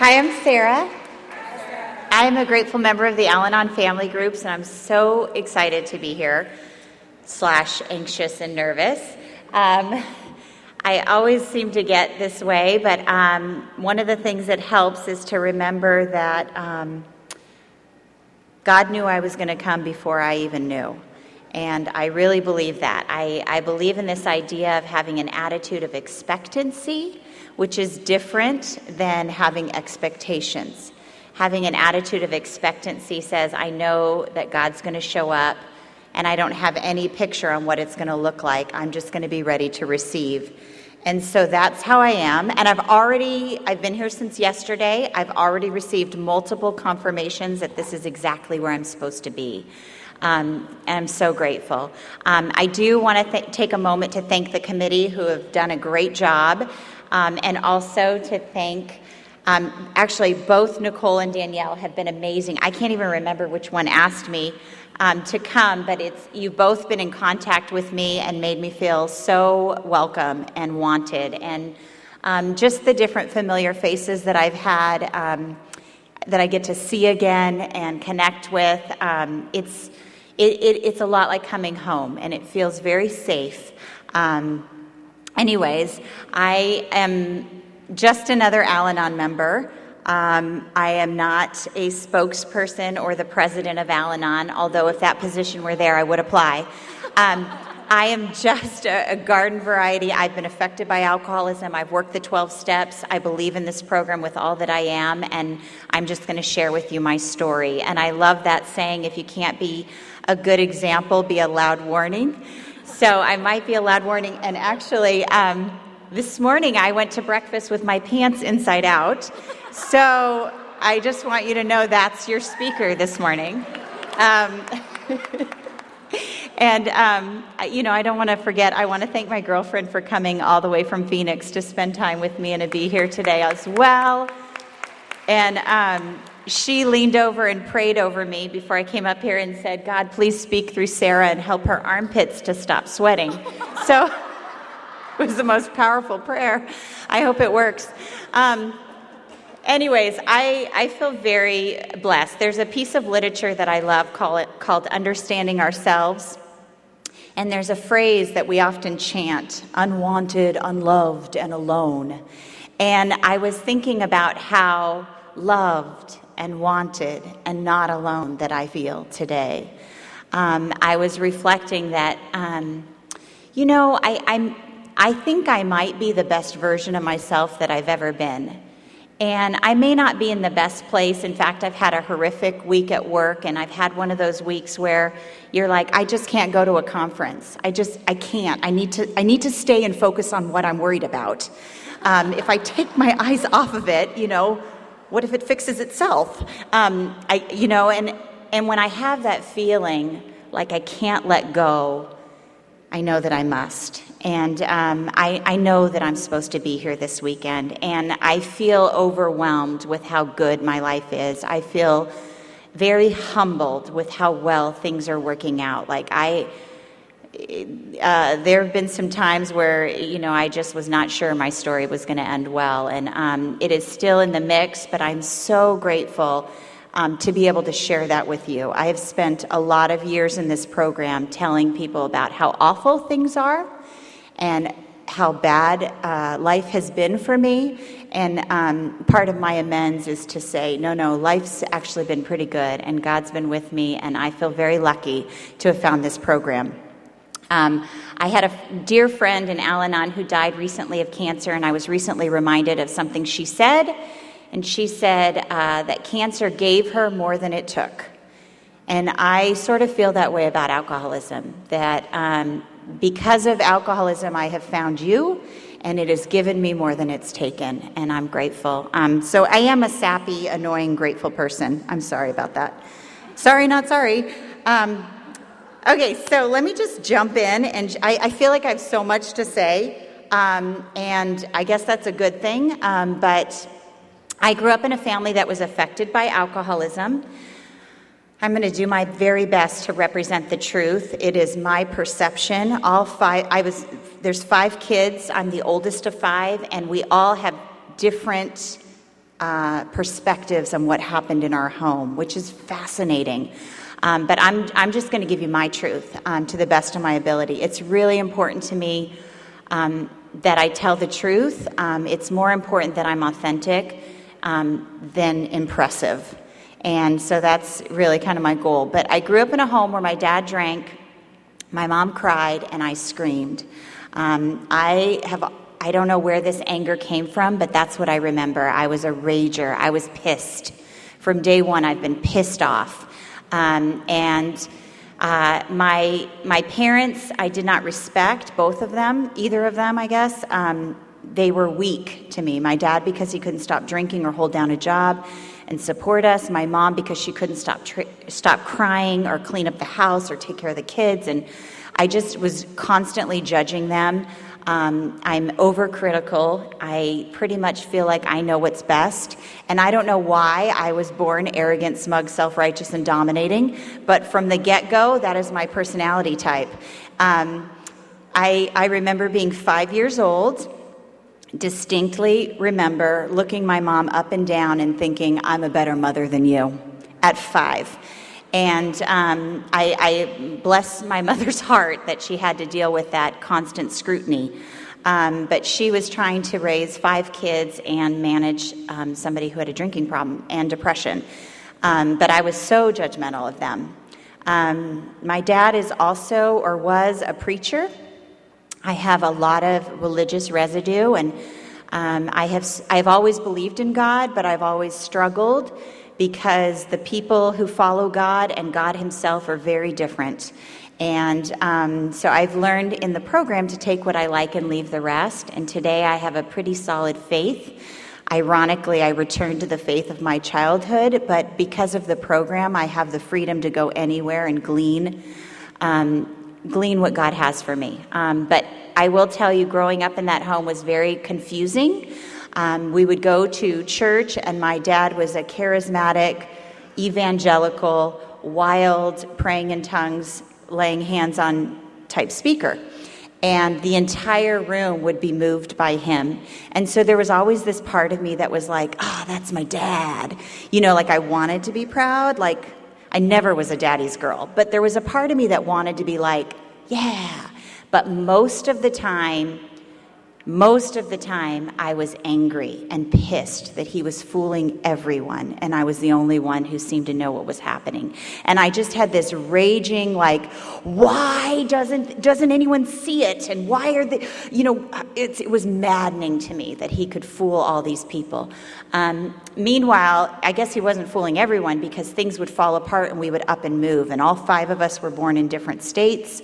Hi, I'm Sarah. I am a grateful member of the Al-Anon family groups, and I'm so excited to be here, / anxious and nervous. I always seem to get this way, but one of the things that helps is to remember that God knew I was going to come before I even knew. And I really believe that. I believe in this idea of having an attitude of expectancy, which is different than having expectations. Having an attitude of expectancy says, I know that God's going to show up, and I don't have any picture on what it's going to look like. I'm just going to be ready to receive. And so that's how I am. And I've been here since yesterday. I've already received multiple confirmations that this is exactly where I'm supposed to be. And I'm so grateful. I do want to take a moment to thank the committee who have done a great job, and also to thank, actually both Nicole and Danielle have been amazing. I can't even remember which one asked me to come, but you've both been in contact with me and made me feel so welcome and wanted. And just the different familiar faces that I've had, that I get to see again and connect with, it's a lot like coming home, and it feels very safe. Anyways, I am just another Al-Anon member. I am not a spokesperson or the president of Al-Anon, although if that position were there, I would apply. I am just a garden variety. I've been affected by alcoholism. I've worked the 12 steps. I believe in this program with all that I am, and I'm just going to share with you my story. And I love that saying, if you can't be a good example, be a loud warning. So I might be a loud warning. And actually, this morning I went to breakfast with my pants inside out. So I just want you to know that's your speaker this morning. And, I don't want to forget, I want to thank my girlfriend for coming all the way from Phoenix to spend time with me and to be here today as well. And she leaned over and prayed over me before I came up here and said, God, please speak through Sarah and help her armpits to stop sweating. So it was the most powerful prayer. I hope it works. Anyways, I feel very blessed. There's a piece of literature that I love called Understanding Ourselves. And there's a phrase that we often chant, unwanted, unloved, and alone. And I was thinking about how loved and wanted and not alone that I feel today. I was reflecting that, I think I might be the best version of myself that I've ever been. And I may not be in the best place. In fact, I've had a horrific week at work, and I've had one of those weeks where you're like, I just can't go to a conference. I can't. I need to stay and focus on what I'm worried about. If I take my eyes off of it, what if it fixes itself? And when I have that feeling like I can't let go, I know that I must. And I know that I'm supposed to be here this weekend. And I feel overwhelmed with how good my life is. I feel very humbled with how well things are working out. There have been some times where, I just was not sure my story was going to end well. And it is still in the mix, but I'm so grateful to be able to share that with you. I have spent a lot of years in this program telling people about how awful things are and how bad life has been for me. And part of my amends is to say, no, life's actually been pretty good, and God's been with me, and I feel very lucky to have found this program. I had a dear friend in Al-Anon who died recently of cancer, and I was recently reminded of something she said. And she said that cancer gave her more than it took. And I sort of feel that way about alcoholism, that because of alcoholism, I have found you, and it has given me more than it's taken, and I'm grateful. So I am a sappy, annoying, grateful person. I'm sorry about that. Sorry, not sorry. Okay, so let me just jump in, and I feel like I have so much to say, and I guess that's a good thing, but I grew up in a family that was affected by alcoholism. I'm going to do my very best to represent the truth. It is my perception. There's 5 kids. I'm the oldest of 5, and we all have different perspectives on what happened in our home, which is fascinating. But I'm just going to give you my truth to the best of my ability. It's really important to me that I tell the truth. It's more important that I'm authentic than impressive. And so that's really kind of my goal. But I grew up in a home where my dad drank, my mom cried, and I screamed. I don't know where this anger came from, but that's what I remember. I was a rager. I was pissed. From day one, I've been pissed off. My parents, I did not respect, both of them, either of them, I guess. They were weak to me. My dad, because he couldn't stop drinking or hold down a job and support us. My mom, because she couldn't stop crying or clean up the house or take care of the kids. And I just was constantly judging them. I'm overcritical. I pretty much feel like I know what's best. And I don't know why I was born arrogant, smug, self-righteous, and dominating. But from the get-go, that is my personality type. I remember being 5 years old, distinctly remember looking my mom up and down and thinking, I'm a better mother than you, at 5. And I bless my mother's heart that she had to deal with that constant scrutiny. But she was trying to raise 5 kids and manage somebody who had a drinking problem and depression. But I was so judgmental of them. My dad is also, or was, a preacher. I have a lot of religious residue, and I've always believed in God, but I've always struggled because the people who follow God and God himself are very different. And so I've learned in the program to take what I like and leave the rest. And today I have a pretty solid faith. Ironically, I returned to the faith of my childhood, but because of the program, I have the freedom to go anywhere and glean what God has for me. But I will tell you, growing up in that home was very confusing. We would go to church, and my dad was a charismatic, evangelical, wild, praying in tongues, laying hands on type speaker. And the entire room would be moved by him. And so there was always this part of me that was like, oh, that's my dad. You know, like I wanted to be proud. Like I never was a daddy's girl. But there was a part of me that wanted to be like, yeah. But most of the time, I was angry and pissed that he was fooling everyone, and I was the only one who seemed to know what was happening. And I just had this raging, like, why doesn't anyone see it? And why are they, it was maddening to me that he could fool all these people. Meanwhile, I guess he wasn't fooling everyone because things would fall apart and we would up and move. And all 5 of us were born in different states.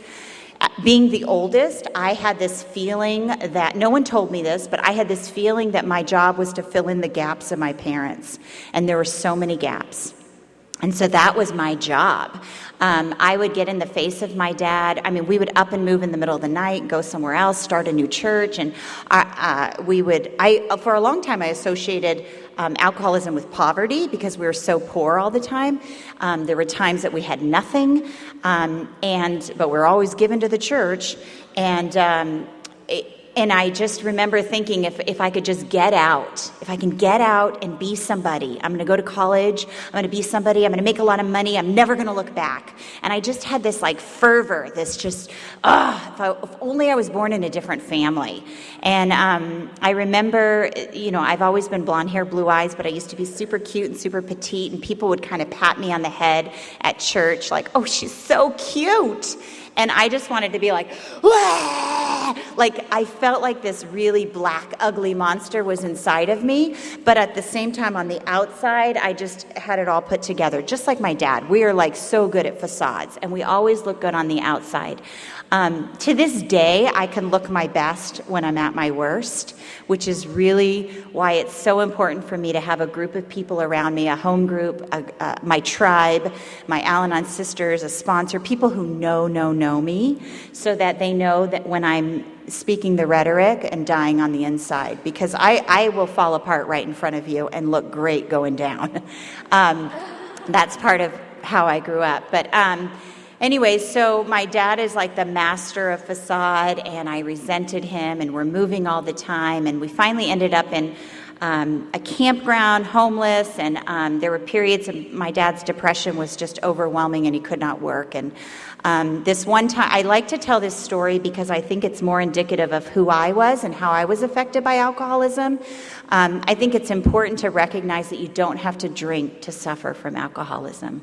Being the oldest, I had this feeling that, no one told me this, but I had this feeling that my job was to fill in the gaps of my parents. And there were so many gaps. And so that was my job. I would get in the face of my dad. I mean, we would up and move in the middle of the night, go somewhere else, start a new church. And for a long time, I associated alcoholism with poverty because we were so poor all the time. There were times that we had nothing, but we were always given to the church. And I just remember thinking, if I could just get out, if I can get out and be somebody, I'm going to go to college, I'm going to be somebody, I'm going to make a lot of money, I'm never going to look back. And I just had this like fervor, this just, if only I was born in a different family. And I remember, I've always been blonde hair, blue eyes, but I used to be super cute and super petite, and people would kind of pat me on the head at church, like, oh, she's so cute. And I just wanted to be like, wah! Like I felt like this really black, ugly monster was inside of me. But at the same time, on the outside, I just had it all put together. Just like my dad. We are like so good at facades. And we always look good on the outside. To this day, I can look my best when I'm at my worst, which is really why it's so important for me to have a group of people around me, a home group, my tribe, my Al-Anon sisters, a sponsor, people who know me, so that they know that when I'm speaking the rhetoric and dying on the inside, because I will fall apart right in front of you and look great going down. That's part of how I grew up. But anyway, so my dad is like the master of facade, and I resented him, and we're moving all the time, and we finally ended up in a campground, homeless, and there were periods of my dad's depression was just overwhelming and he could not work. And this one time, I like to tell this story because I think it's more indicative of who I was and how I was affected by alcoholism. I think it's important to recognize that you don't have to drink to suffer from alcoholism.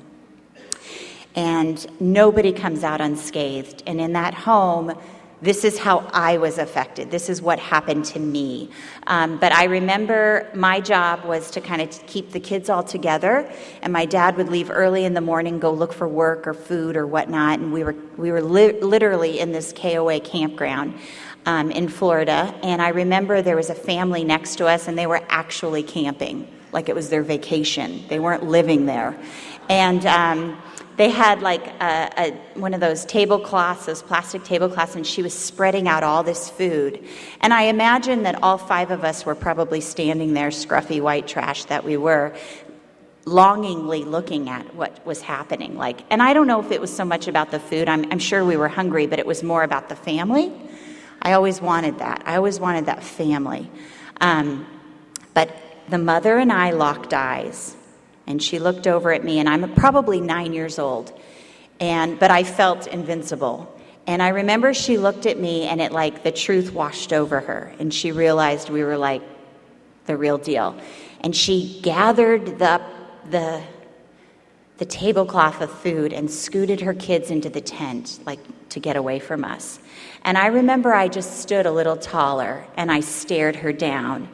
And nobody comes out unscathed. And in that home, this is how I was affected. This is what happened to me. But I remember my job was to kind of keep the kids all together. And my dad would leave early in the morning, go look for work or food or whatnot. And we were literally in this KOA campground in Florida. And I remember there was a family next to us, and they were actually camping, like it was their vacation. They weren't living there. And they had like one of those tablecloths, those plastic tablecloths, and she was spreading out all this food. And I imagine that all 5 of us were probably standing there, scruffy white trash that we were, longingly looking at what was happening. And I don't know if it was so much about the food. I'm sure we were hungry, but it was more about the family. I always wanted that. I always wanted that family. But the mother and I locked eyes. And she looked over at me, and I'm probably 9 years old, but I felt invincible. And I remember she looked at me, and the truth washed over her, and she realized we were like the real deal. And she gathered the tablecloth of food and scooted her kids into the tent, to get away from us. And I remember I just stood a little taller, and I stared her down,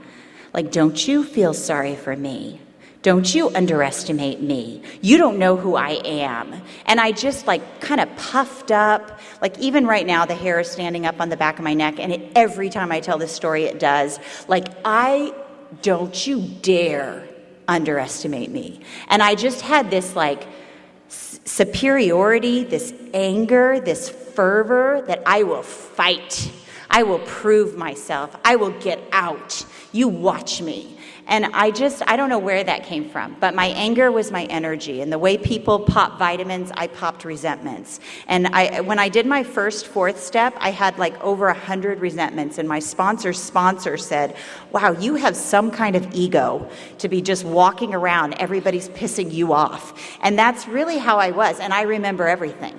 don't you feel sorry for me? Don't you underestimate me. You don't know who I am. And I just kind of puffed up. Even right now, the hair is standing up on the back of my neck. And every time I tell this story, it does. Don't you dare underestimate me. And I just had this superiority, this anger, this fervor that I will fight. I will prove myself. I will get out. You watch me. And I don't know where that came from, but my anger was my energy. And the way people pop vitamins, I popped resentments. And when I did my first 4th step, I had over 100 resentments. And my sponsor said, wow, you have some kind of ego to be just walking around. Everybody's pissing you off. And that's really how I was. And I remember everything.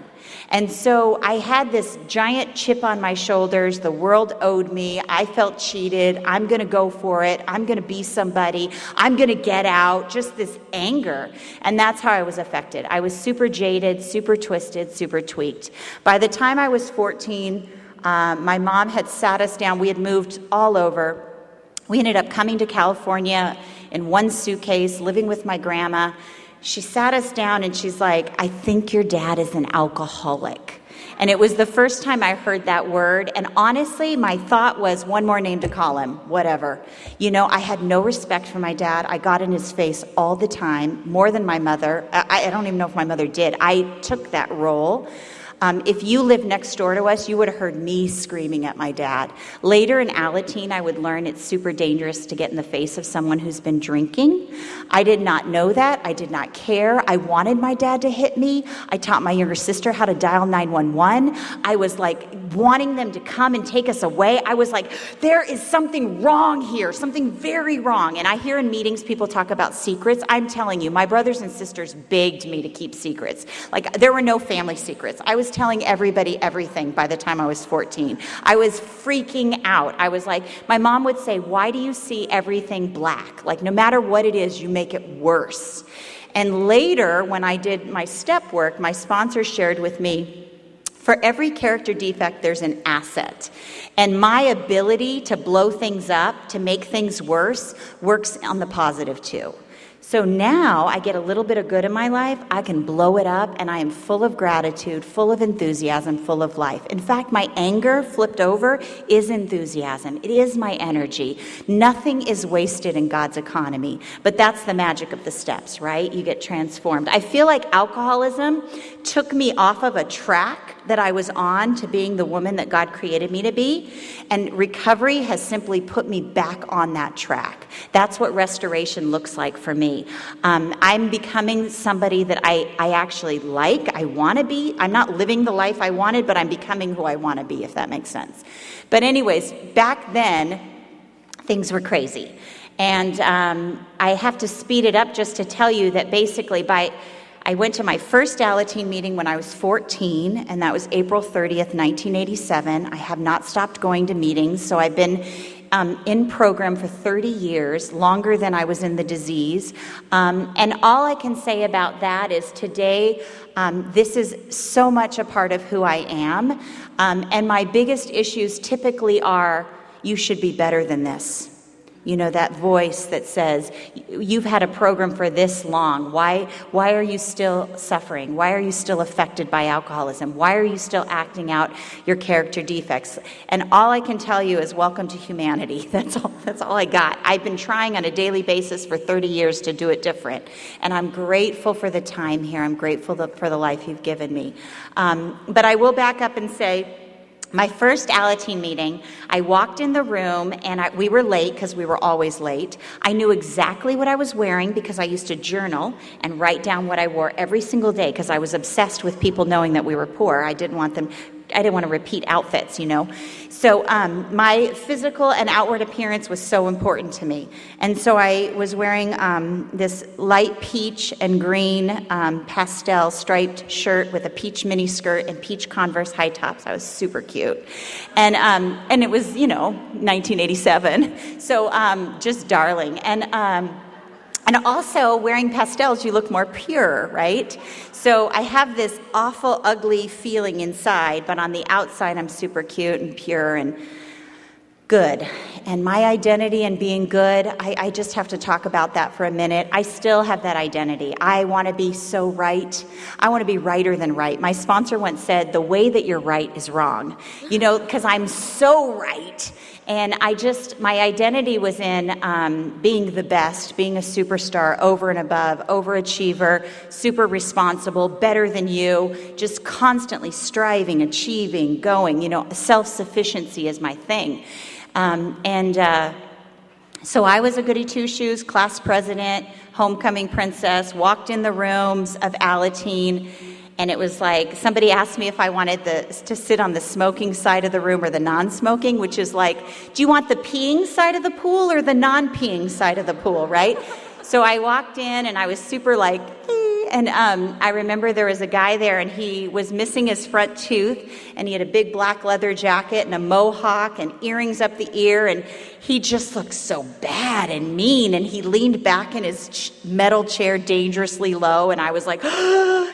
And so I had this giant chip on my shoulders. The world owed me. I felt cheated. I'm going to go for it. I'm going to be somebody. I'm going to get out. Just this anger. And that's how I was affected. I was super jaded, super twisted, super tweaked. By the time I was 14, my mom had sat us down. We had moved all over. We ended up coming to California in one suitcase, living with my grandma. She sat us down and she's like, I think your dad is an alcoholic. And it was the first time I heard that word. And honestly, my thought was one more name to call him, whatever. I had no respect for my dad. I got in his face all the time, more than my mother. I don't even know if my mother did. I took that role. If you lived next door to us, you would have heard me screaming at my dad. Later in Alateen, I would learn it's super dangerous to get in the face of someone who's been drinking. I did not know that. I did not care. I wanted my dad to hit me. I taught my younger sister how to dial 911. I was wanting them to come and take us away. I was there is something wrong here, something very wrong. And I hear in meetings people talk about secrets. I'm telling you, my brothers and sisters begged me to keep secrets. There were no family secrets. I was telling everybody everything by the time I was 14. I was freaking out. I was my mom would say, why do you see everything black? No matter what it is, you make it worse. And later, when I did my step work, my sponsor shared with me, for every character defect, there's an asset. And my ability to blow things up, to make things worse, works on the positive too. So now I get a little bit of good in my life, I can blow it up, and I am full of gratitude, full of enthusiasm, full of life. In fact, my anger flipped over is enthusiasm. It is my energy. Nothing is wasted in God's economy. But that's the magic of the steps, right? You get transformed. I feel like alcoholism took me off of a track that I was on to being the woman that God created me to be. And recovery has simply put me back on that track. That's what restoration looks like for me. I'm becoming somebody that I actually like, I want to be. I'm not living the life I wanted, but I'm becoming who I want to be, if that makes sense. But anyways, back then, things were crazy. And I have to speed it up just to tell you that basically I went to my first Alateen meeting when I was 14, and that was April 30th, 1987. I have not stopped going to meetings, so I've been in program for 30 years, longer than I was in the disease. And all I can say about that is today, this is so much a part of who I am. And my biggest issues typically are, you should be better than this. You know, that voice that says, you've had a program for this long. Why are you still suffering? Why are you still affected by alcoholism? Why are you still acting out your character defects? And all I can tell you is welcome to humanity. That's all I got. I've been trying on a daily basis for 30 years to do it different. And I'm grateful for the time here. I'm grateful for the life you've given me. But I will back up and say, my first Alateen meeting, I walked in the room, and we were late because we were always late. I knew exactly what I was wearing because I used to journal and write down what I wore every single day because I was obsessed with people knowing that we were poor. I didn't want to repeat outfits, you know. So my physical and outward appearance was so important to me. And so I was wearing this light peach and green pastel striped shirt with a peach mini skirt and peach Converse high tops. I was super cute. And it was, 1987. So just darling. And also, wearing pastels, you look more pure, right? So I have this awful, ugly feeling inside, but on the outside, I'm super cute and pure and good. And my identity in being good, I just have to talk about that for a minute. I still have that identity. I want to be so right. I want to be righter than right. My sponsor once said, the way that you're right is wrong, because I'm so right. And my identity was in being the best, being a superstar, over and above, overachiever, super responsible, better than you, just constantly striving, achieving, going, self-sufficiency is my thing. So I was a goody two-shoes, class president, homecoming princess, walked in the rooms of Alateen. And it was like, somebody asked me if I wanted to sit on the smoking side of the room or the non-smoking, which is like, do you want the peeing side of the pool or the non-peeing side of the pool, right? So I walked in and I was super like, and I remember there was a guy there and he was missing his front tooth and he had a big black leather jacket and a mohawk and earrings up the ear, and he just looked so bad and mean, and he leaned back in his metal chair dangerously low, and I was like,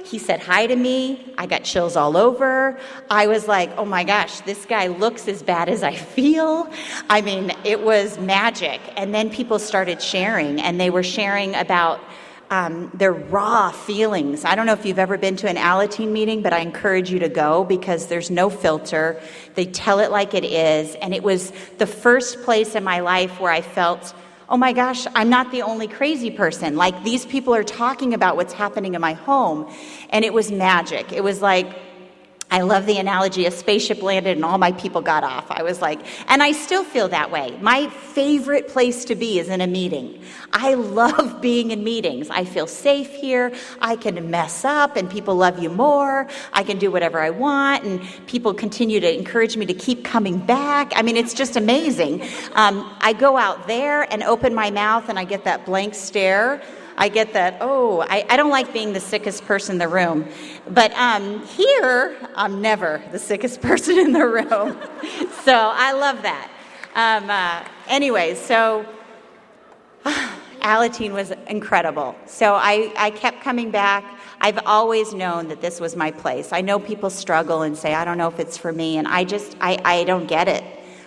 he said hi to me. I got chills all over. I was like, oh my gosh, this guy looks as bad as I feel. I mean, it was magic. And then people started sharing, and they were sharing about their raw feelings. I don't know if you've ever been to an Alateen meeting, but I encourage you to go because there's no filter. They tell it like it is. And it was the first place in my life where I felt, oh my gosh, I'm not the only crazy person. Like, these people are talking about what's happening in my home. And it was magic. It was like, I love the analogy, a spaceship landed and all my people got off. I was like, and I still feel that way. My favorite place to be is in a meeting. I love being in meetings. I feel safe here. I can mess up and people love you more. I can do whatever I want, and people continue to encourage me to keep coming back. I mean, it's just amazing. I go out there and open my mouth and I get that blank stare. I get that, I don't like being the sickest person in the room. But here, I'm never the sickest person in the room. So I love that. Anyways, so Alateen was incredible. So I kept coming back. I've always known that this was my place. I know people struggle and say, I don't know if it's for me. And I don't get it.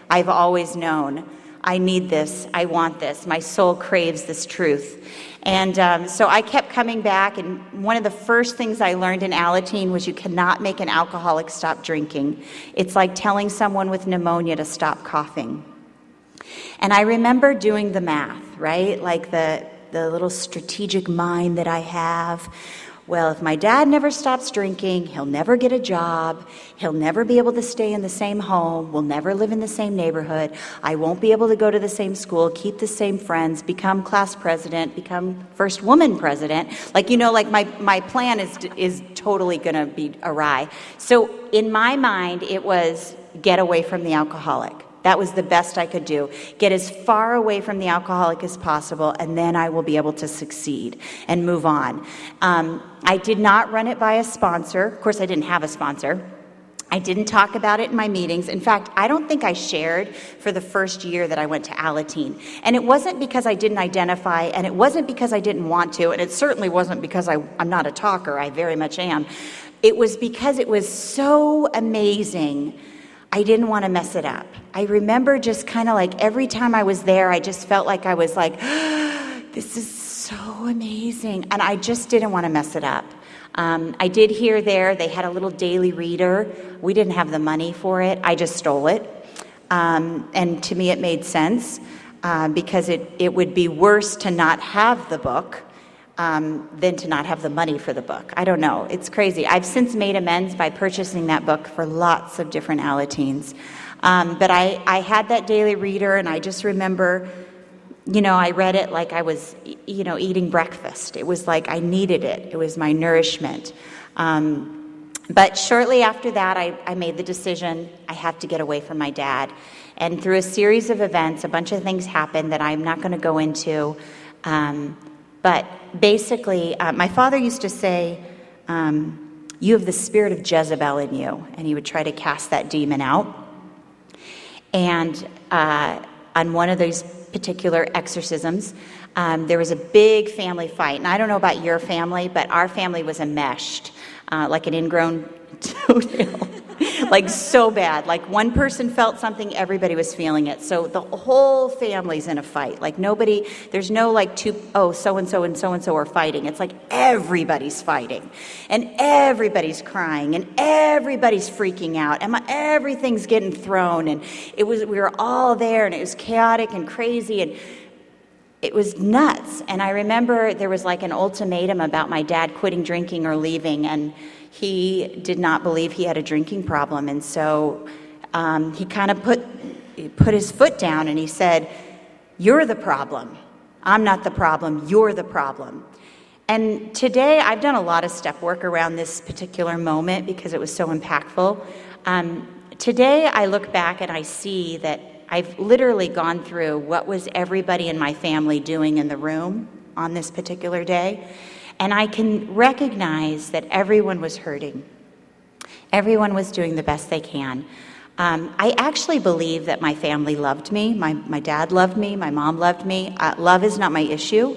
I've always known. I need this. I want this. My soul craves this truth. And so I kept coming back, and one of the first things I learned in Alateen was you cannot make an alcoholic stop drinking. It's like telling someone with pneumonia to stop coughing. And I remember doing the math, right? Like the little strategic mind that I have. Well, if my dad never stops drinking, he'll never get a job, he'll never be able to stay in the same home, we'll never live in the same neighborhood, I won't be able to go to the same school, keep the same friends, become class president, become first woman president. Like my plan is totally going to be awry. So in my mind, it was get away from the alcoholic. That was the best I could do. Get as far away from the alcoholic as possible, and then I will be able to succeed and move on. I did not run it by a sponsor. Of course, I didn't have a sponsor. I didn't talk about it in my meetings. In fact, I don't think I shared for the first year that I went to Alateen. And it wasn't because I didn't identify, and it wasn't because I didn't want to, and it certainly wasn't because I'm not a talker. I very much am. It was because it was so amazing. I didn't want to mess it up. I remember just kind of like every time I was there, I just felt like I was like, this is so amazing. And I just didn't want to mess it up. I did hear there, they had a little daily reader. We didn't have the money for it. I just stole it. And to me, it made sense because it would be worse to not have the book than to not have the money for the book. I don't know. It's crazy. I've since made amends by purchasing that book for lots of different Alateens. But I had that daily reader, and I just remember, I read it like I was, eating breakfast. It was like I needed it. It was my nourishment. But shortly after that, I made the decision I have to get away from my dad. And through a series of events, a bunch of things happened that I'm not going to go into. But basically, my father used to say, you have the spirit of Jezebel in you. And he would try to cast that demon out. And on one of those particular exorcisms, there was a big family fight. And I don't know about your family, but our family was enmeshed, like an ingrown toenail. Like so bad. Like one person felt something, everybody was feeling it. So the whole family's in a fight. Like nobody, there's no like so-and-so and so-and-so are fighting. It's like everybody's fighting. And everybody's crying. And everybody's freaking out. And everything's getting thrown. And we were all there, and it was chaotic and crazy. And it was nuts. And I remember there was like an ultimatum about my dad quitting drinking or leaving. And he did not believe he had a drinking problem, and so he kind of put his foot down, and he said, "You're the problem. I'm not the problem. You're the problem." And today, I've done a lot of step work around this particular moment because it was so impactful. Today, I look back and I see that I've literally gone through what was everybody in my family doing in the room on this particular day. And I can recognize that everyone was hurting. Everyone was doing the best they can. I actually believe that my family loved me. My dad loved me. My mom loved me. Love is not my issue.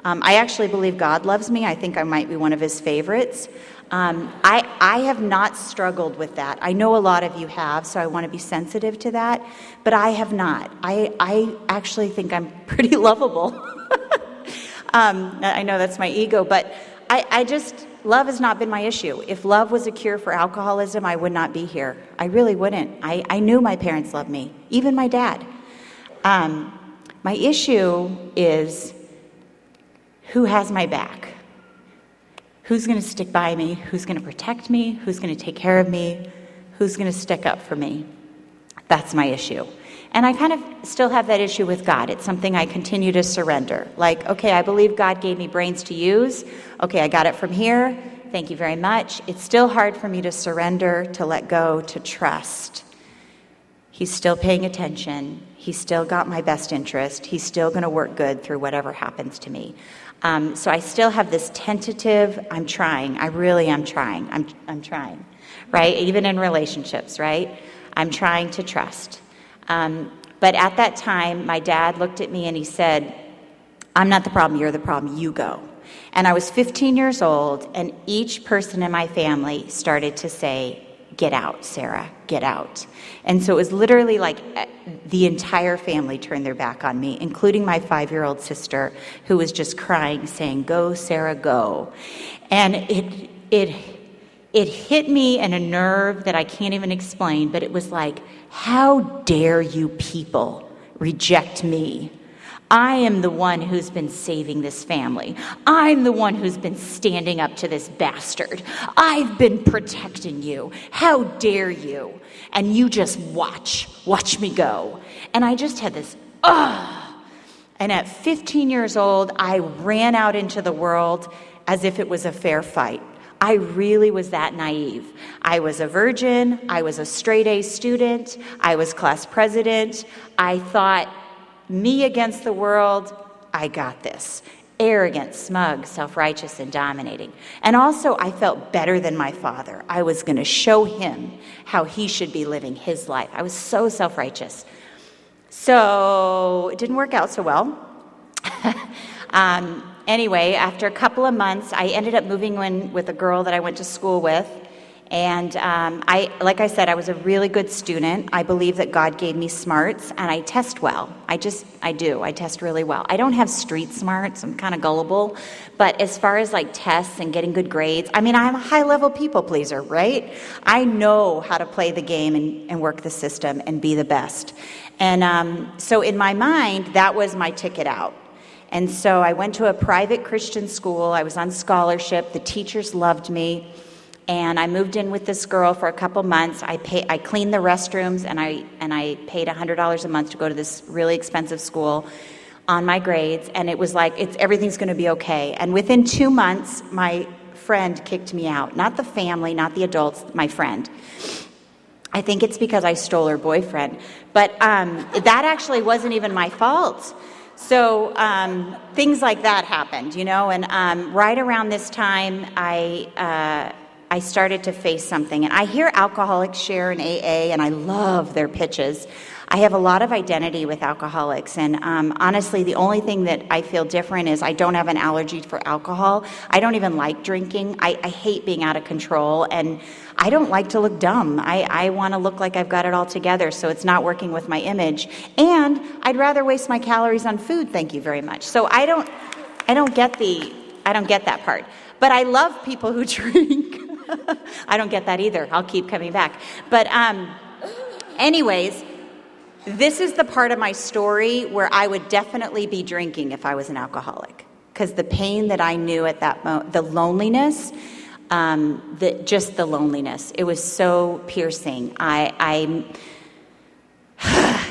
I actually believe God loves me. I think I might be one of his favorites. I have not struggled with that. I know a lot of you have, so I want to be sensitive to that. But I have not. I actually think I'm pretty lovable. I know that's my ego, but love has not been my issue. If love was a cure for alcoholism, I would not be here. I really wouldn't. I knew my parents loved me, even my dad. My issue is who has my back? Who's going to stick by me? Who's going to protect me? Who's going to take care of me? Who's going to stick up for me? That's my issue. And I kind of still have that issue with God. It's something I continue to surrender. Like, okay, I believe God gave me brains to use. Okay, I got it from here. Thank you very much. It's still hard for me to surrender, to let go, to trust. He's still paying attention. He's still got my best interest. He's still going to work good through whatever happens to me. So I still have this tentative, I'm trying. I really am trying. I'm trying, right? Even in relationships, right? I'm trying to trust. But at that time, my dad looked at me and he said, I'm not the problem, you're the problem, you go. And I was 15 years old, and each person in my family started to say, get out, Sarah, get out. And so it was literally like the entire family turned their back on me, including my 5-year-old sister, who was just crying, saying, go, Sarah, go. And it hit me in a nerve that I can't even explain, but it was like, how dare you people reject me? I am the one who's been saving this family. I'm the one who's been standing up to this bastard. I've been protecting you. How dare you? And you just watch me go. And I just had this, And at 15 years old, I ran out into the world as if it was a fair fight. I really was that naive. I was a virgin. I was a straight A student. I was class president. I thought, me against the world, I got this. Arrogant, smug, self-righteous, and dominating. And also, I felt better than my father. I was going to show him how he should be living his life. I was so self-righteous. So it didn't work out so well. Anyway, after a couple of months, I ended up moving in with a girl that I went to school with. And like I said, I was a really good student. I believe that God gave me smarts, and I test well. I do. I test really well. I don't have street smarts. I'm kind of gullible. But as far as like tests and getting good grades, I mean, I'm a high-level people pleaser, right? I know how to play the game and work the system and be the best. And so in my mind, that was my ticket out. And so I went to a private Christian school. I was on scholarship. The teachers loved me. And I moved in with this girl for a couple months. I cleaned the restrooms, and I paid $100 a month to go to this really expensive school on my grades. And it was like, everything's going to be okay. And within 2 months, my friend kicked me out. Not the family, not the adults, my friend. I think it's because I stole her boyfriend. But that actually wasn't even my fault. So things like that happened, and right around this time, I started to face something. And I hear alcoholics share in AA, and I love their pitches. I have a lot of identity with alcoholics, and honestly, the only thing that I feel different is I don't have an allergy for alcohol. I don't even like drinking. I hate being out of control, and I don't like to look dumb. I want to look like I've got it all together, so it's not working with my image. And I'd rather waste my calories on food, thank you very much. So I don't get that part. But I love people who drink. I don't get that either. I'll keep coming back. But anyways, this is the part of my story where I would definitely be drinking if I was an alcoholic. Because the pain that I knew at that moment, the loneliness, just the loneliness, it was so piercing.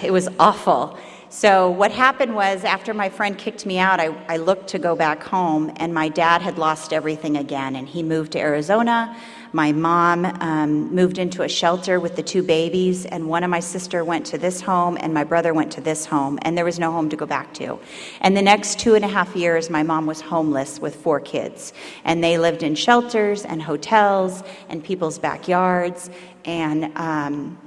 It was awful. So what happened was, after my friend kicked me out, I looked to go back home, and my dad had lost everything again, and he moved to Arizona. My mom moved into a shelter with the 2 babies, and one of my sister went to this home, and my brother went to this home, and there was no home to go back to. And the next 2.5 years, my mom was homeless with 4 kids, and they lived in shelters and hotels and people's backyards, and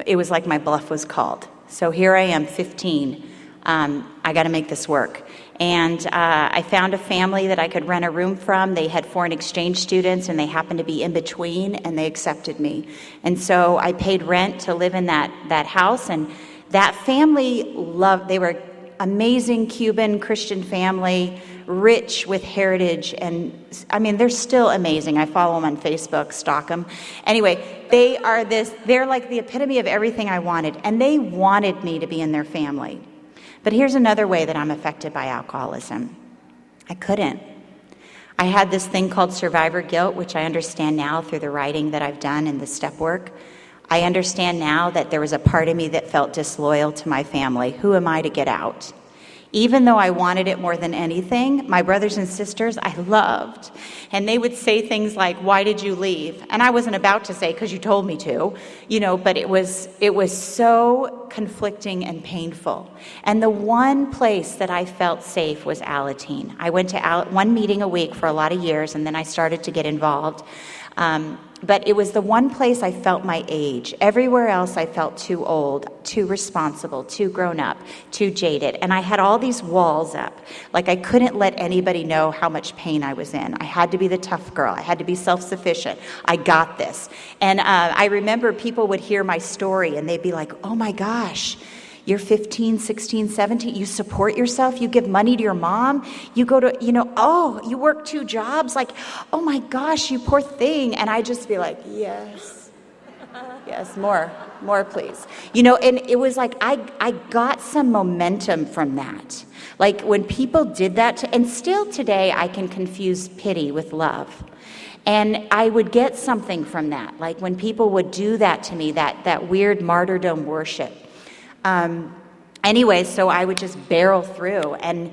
it was like my bluff was called. So here I am, 15. I got to make this work. And I found a family that I could rent a room from. They had foreign exchange students, and they happened to be in between, and they accepted me. And so I paid rent to live in that house. And that family they were amazing Cuban Christian family, rich with heritage. And I mean, they're still amazing. I follow them on Facebook, stalk them. Anyway, they're like the epitome of everything I wanted. And they wanted me to be in their family. But here's another way that I'm affected by alcoholism. I couldn't. I had this thing called survivor guilt, which I understand now through the writing that I've done and the step work. I understand now that there was a part of me that felt disloyal to my family. Who am I to get out? Even though I wanted it more than anything, my brothers and sisters I loved. And they would say things like, "Why did you leave?" And I wasn't about to say, "Because you told me to," but it was so conflicting and painful. And the one place that I felt safe was Alateen. I went to one meeting a week for a lot of years, and then I started to get involved. But it was the one place I felt my age. Everywhere else I felt too old, too responsible, too grown up, too jaded. And I had all these walls up. Like I couldn't let anybody know how much pain I was in. I had to be the tough girl. I had to be self-sufficient. I got this. And I remember people would hear my story and they'd be like, "Oh my gosh, you're 15, 16, 17, you support yourself, you give money to your mom, you go to, you work 2 jobs, like, oh my gosh, you poor thing." And I'd just be like, yes, more please. And it was like, I got some momentum from that. Like when people did that, and still today I can confuse pity with love. And I would get something from that. Like when people would do that to me, that weird martyrdom worship. Anyway, so I would just barrel through, and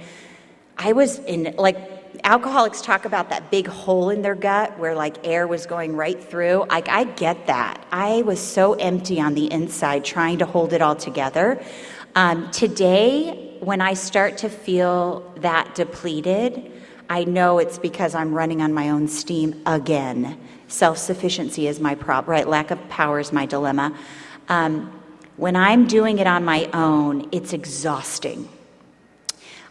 I was in, like, alcoholics talk about that big hole in their gut where like air was going right through. I get that. I was so empty on the inside trying to hold it all together. Today, when I start to feel that depleted, I know it's because I'm running on my own steam again. Self-sufficiency is my problem, right? Lack of power is my dilemma. When I'm doing it on my own, it's exhausting.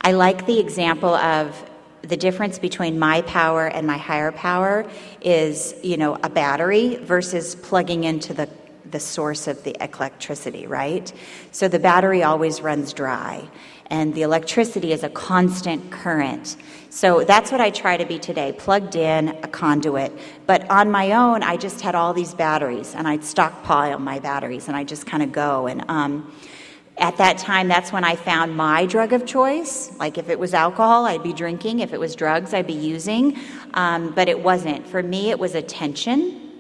I like the example of the difference between my power and my higher power is, a battery versus plugging into the source of the electricity, right? So the battery always runs dry, and the electricity is a constant current. So that's what I try to be today, plugged in, a conduit. But on my own, I just had all these batteries, and I'd stockpile my batteries, and I just kind of go. And at that time, that's when I found my drug of choice. Like if it was alcohol, I'd be drinking. If it was drugs, I'd be using. But it wasn't. For me, it was attention,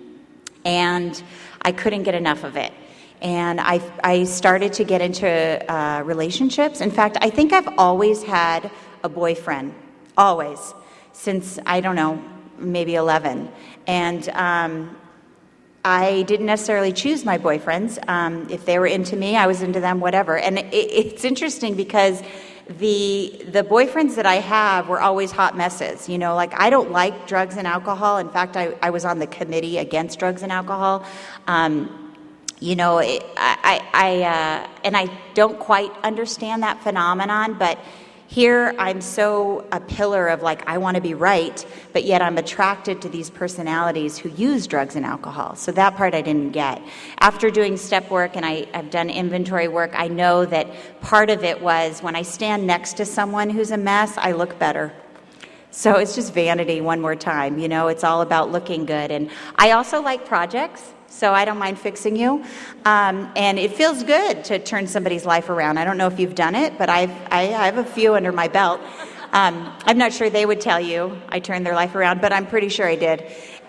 and I couldn't get enough of it. And I started to get into relationships. In fact, I think I've always had a boyfriend, always, since, I don't know, maybe 11. And I didn't necessarily choose my boyfriends. If they were into me, I was into them, whatever. And it's interesting because the boyfriends that I have were always hot messes. Like I don't like drugs and alcohol. In fact, I was on the committee against drugs and alcohol. I don't quite understand that phenomenon, but here I'm so a pillar of like, I want to be right, but yet I'm attracted to these personalities who use drugs and alcohol. So that part I didn't get. After doing step work and I've done inventory work, I know that part of it was when I stand next to someone who's a mess, I look better. So it's just vanity one more time, it's all about looking good. And I also like projects. So I don't mind fixing you. And it feels good to turn somebody's life around. I don't know if you've done it, but I have a few under my belt. I'm not sure they would tell you I turned their life around, but I'm pretty sure I did.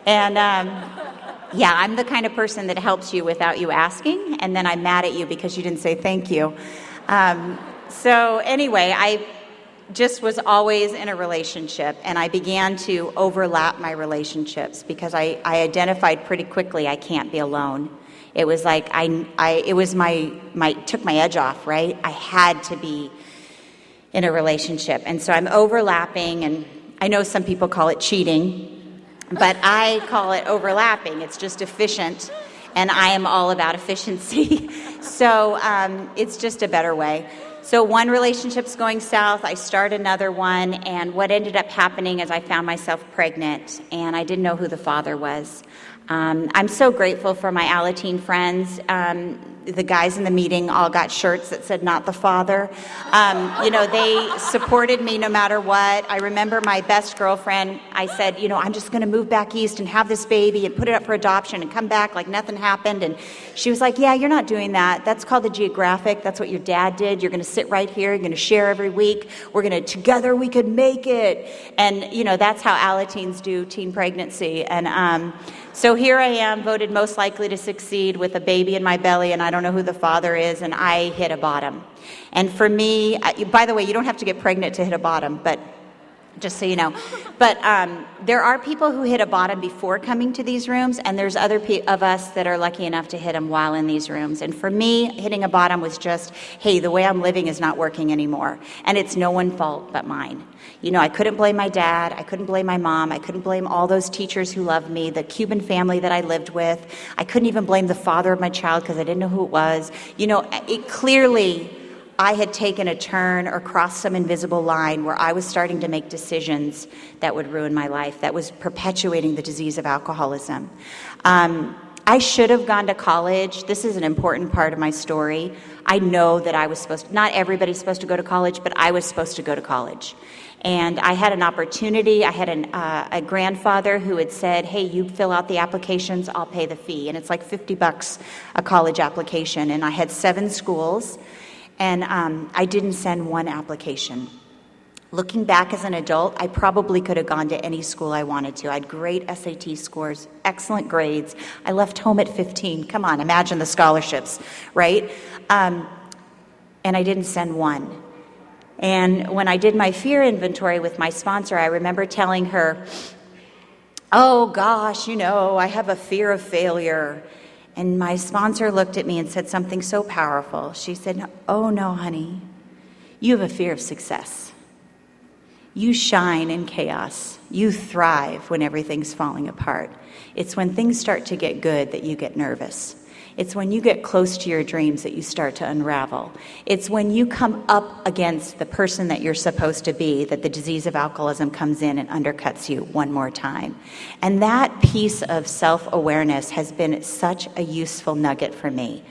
And I'm the kind of person that helps you without you asking, and then I'm mad at you because you didn't say thank you. So anyway, I just was always in a relationship, and I began to overlap my relationships because I identified pretty quickly I can't be alone. It was like it was took my edge off, right? I had to be in a relationship, and so I'm overlapping, and I know some people call it cheating, but I call it overlapping. It's just efficient, and I am all about efficiency. So it's just a better way. So one relationship's going south, I start another one, and what ended up happening is I found myself pregnant, and I didn't know who the father was. I'm so grateful for my Alateen friends. The guys in the meeting all got shirts that said, "Not the father." They supported me no matter what. I remember my best girlfriend, I said, I'm just going to move back east and have this baby and put it up for adoption and come back like nothing happened. And she was like, "Yeah, you're not doing that. That's called the geographic. That's what your dad did. You're going to sit right here. You're going to share every week. Together we could make it." And, that's how Alateens do teen pregnancy. And so here I am, voted most likely to succeed with a baby in my belly, and I don't know who the father is, and I hit a bottom. And for me, by the way, you don't have to get pregnant to hit a bottom, but just so you know. But there are people who hit a bottom before coming to these rooms, and there's other of us that are lucky enough to hit them while in these rooms. And for me, hitting a bottom was just, hey, the way I'm living is not working anymore. And it's no one's fault but mine. I couldn't blame my dad. I couldn't blame my mom. I couldn't blame all those teachers who loved me, the Cuban family that I lived with. I couldn't even blame the father of my child because I didn't know who it was. It clearly, I had taken a turn or crossed some invisible line where I was starting to make decisions that would ruin my life, that was perpetuating the disease of alcoholism. I should have gone to college. This is an important part of my story. I know that I was not everybody's supposed to go to college, but I was supposed to go to college. And I had an opportunity. I had a grandfather who had said, "Hey, you fill out the applications, I'll pay the fee." And it's like $50 a college application. And I had 7 schools, and I didn't send one application. Looking back as an adult, I probably could have gone to any school I wanted to. I had great SAT scores, excellent grades. I left home at 15. Come on, imagine the scholarships, right? And I didn't send one. And when I did my fear inventory with my sponsor, I remember telling her, oh gosh, I have a fear of failure. And my sponsor looked at me and said something so powerful. She said, oh no, honey, you have a fear of success. You shine in chaos. You thrive when everything's falling apart. It's when things start to get good that you get nervous. It's when you get close to your dreams that you start to unravel. It's when you come up against the person that you're supposed to be that the disease of alcoholism comes in and undercuts you one more time. And that piece of self-awareness has been such a useful nugget for me.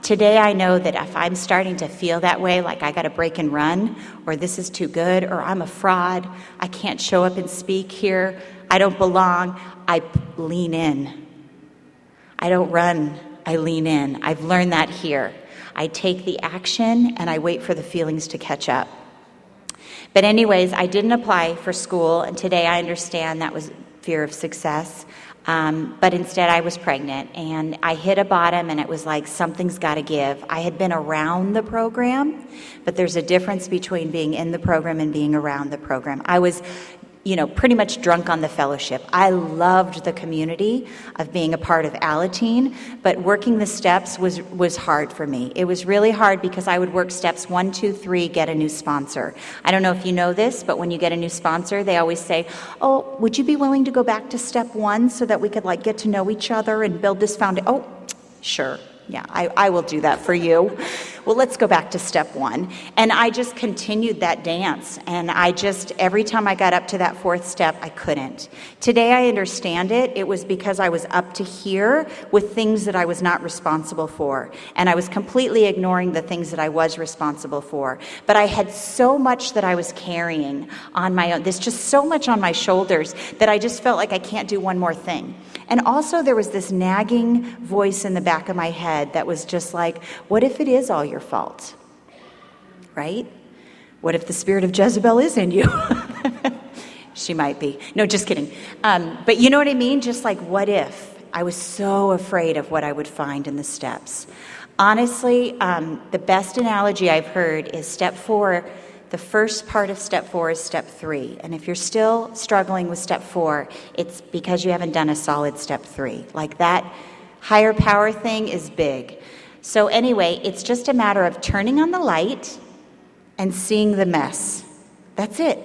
Today I know that if I'm starting to feel that way, like I got to break and run, or this is too good, or I'm a fraud, I can't show up and speak here, I don't belong, I lean in. I don't run, I lean in. I've learned that here. I take the action and I wait for the feelings to catch up. But anyways, I didn't apply for school, and today I understand that was fear of success. But instead I was pregnant, and I hit a bottom, and it was like something's got to give. I had been around the program, but there's a difference between being in the program and being around the program. I was pretty much drunk on the fellowship. I loved the community of being a part of Alateen, but working the steps was hard for me. It was really hard because I would work steps 1, 2, 3, get a new sponsor. I don't know if you know this, but when you get a new sponsor, they always say, oh, would you be willing to go back to step 1 so that we could get to know each other and build this foundation? Oh, sure. Yeah, I will do that for you. Well, let's go back to step 1. And I just continued that dance. And every time I got up to that 4th step, I couldn't. Today I understand it. It was because I was up to here with things that I was not responsible for. And I was completely ignoring the things that I was responsible for. But I had so much that I was carrying on my own. There's just so much on my shoulders that I just felt like I can't do one more thing. And also there was this nagging voice in the back of my head that was just like, what if it is all your fault? Right? What if the spirit of Jezebel is in you? She might be. No, just kidding. But you know what I mean? Just like, what if? I was so afraid of what I would find in the steps. Honestly, the best analogy I've heard is step 4. The first part of step 4 is step 3. And if you're still struggling with step 4, it's because you haven't done a solid step 3. Like that higher power thing is big. So anyway, it's just a matter of turning on the light and seeing the mess. That's it.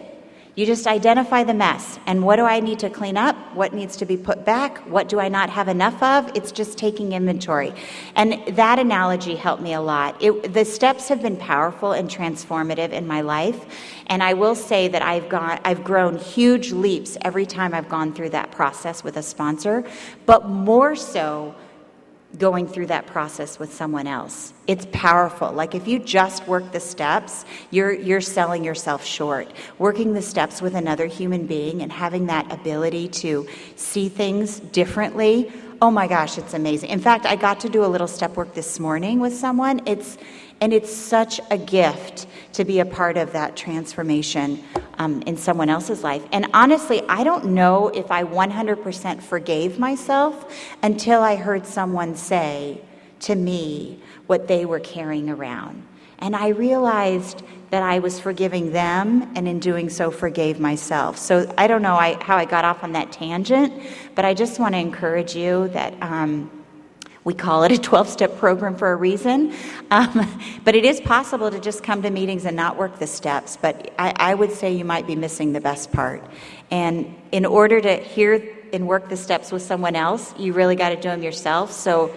You just identify the mess. And what do I need to clean up? What needs to be put back? What do I not have enough of? It's just taking inventory. And that analogy helped me a lot. The steps have been powerful and transformative in my life. And I will say that I've grown huge leaps every time I've gone through that process with a sponsor, but more so going through that process with someone else. It's powerful. Like if you just work the steps, you're selling yourself short. Working the steps with another human being and having that ability to see things differently, oh my gosh, it's amazing. In fact, I got to do a little step work this morning with someone. It's such a gift to be a part of that transformation in someone else's life. And honestly, I don't know if I 100% forgave myself until I heard someone say to me what they were carrying around. And I realized that I was forgiving them, and in doing so, forgave myself. So I don't know how I got off on that tangent, but I just want to encourage you that we call it a 12-step program for a reason. But it is possible to just come to meetings and not work the steps. But I would say you might be missing the best part. And in order to hear and work the steps with someone else, you really got to do them yourself. So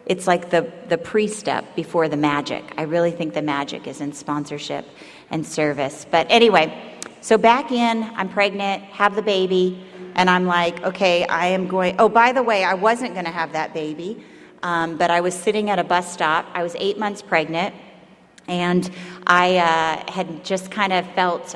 it's like the pre-step before the magic. I really think the magic is in sponsorship and service. But anyway, so back in, I'm pregnant, have the baby, and I'm like, okay, I am going, oh, by the way, I wasn't going to have that baby. But I was sitting at a bus stop. I was 8 months pregnant, and I had just kind of felt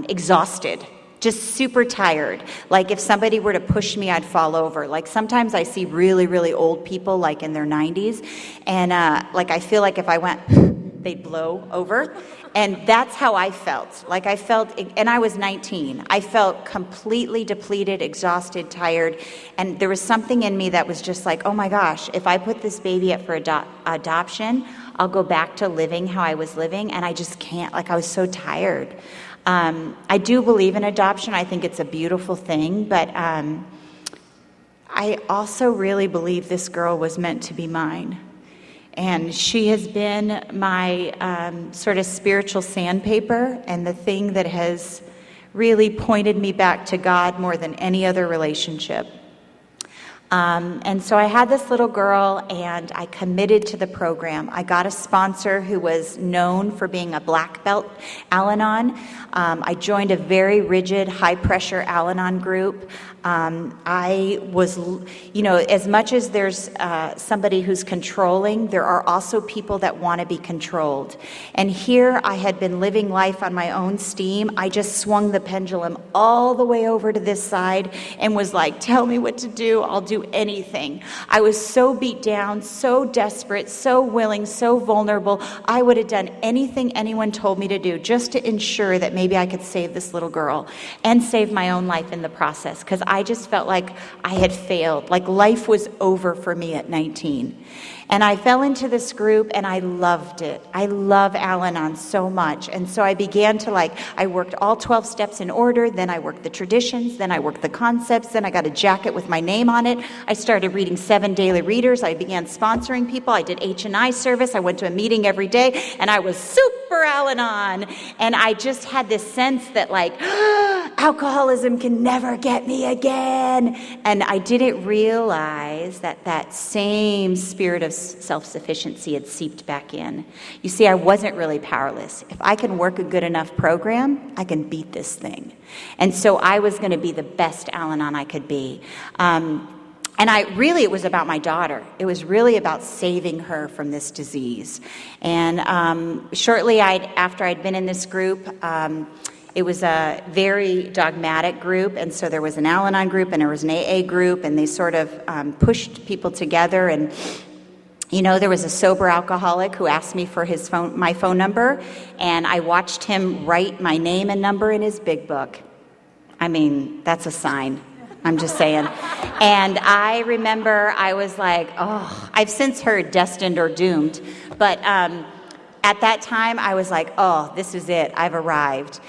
exhausted, just super tired. Like if somebody were to push me, I'd fall over. Like sometimes I see really, really old people, like in their 90s, and like I feel like if I went, they'd blow over. And that's how I felt. Like I felt, and I was 19. I felt completely depleted, exhausted, tired. And there was something in me that was just like, oh my gosh, if I put this baby up for adoption, I'll go back to living how I was living. And I just can't, like I was so tired. I do believe in adoption. I think it's a beautiful thing. But I also really believe this girl was meant to be mine. And she has been my sort of spiritual sandpaper and the thing that has really pointed me back to God more than any other relationship. And so I had this little girl, and I committed to the program. I got a sponsor who was known for being a black belt Al-Anon. I joined a very rigid, high-pressure Al-Anon group. I was, as much as there's somebody who's controlling, there are also people that want to be controlled. And here I had been living life on my own steam. I just swung the pendulum all the way over to this side and was like, tell me what to do. I'll do anything. I was so beat down, so desperate, so willing, so vulnerable. I would have done anything anyone told me to do just to ensure that maybe I could save this little girl and save my own life in the process, because I just felt like I had failed, like life was over for me at 19. And I fell into this group, and I loved it. I love Al-Anon so much. And so I began to I worked all 12 steps in order, then I worked the traditions, then I worked the concepts, then I got a jacket with my name on it. I started reading 7 daily readers. I began sponsoring people. I did H&I service. I went to a meeting every day, and I was super Al-Anon. And I just had this sense that alcoholism can never get me again. And I didn't realize that same spirit of self-sufficiency had seeped back in. You see, I wasn't really powerless. If I can work a good enough program, I can beat this thing. And so I was going to be the best Al-Anon I could be. And it was about my daughter. It was really about saving her from this disease. And shortly after I'd been in this group, it was a very dogmatic group, and so there was an Al-Anon group and there was an AA group, and they sort of pushed people together. And there was a sober alcoholic who asked me for my phone number, and I watched him write my name and number in his big book. I mean, that's a sign. I'm just saying. And I remember I was like, oh, I've since heard destined or doomed, but at that time, I was like, oh, this is it. I've arrived.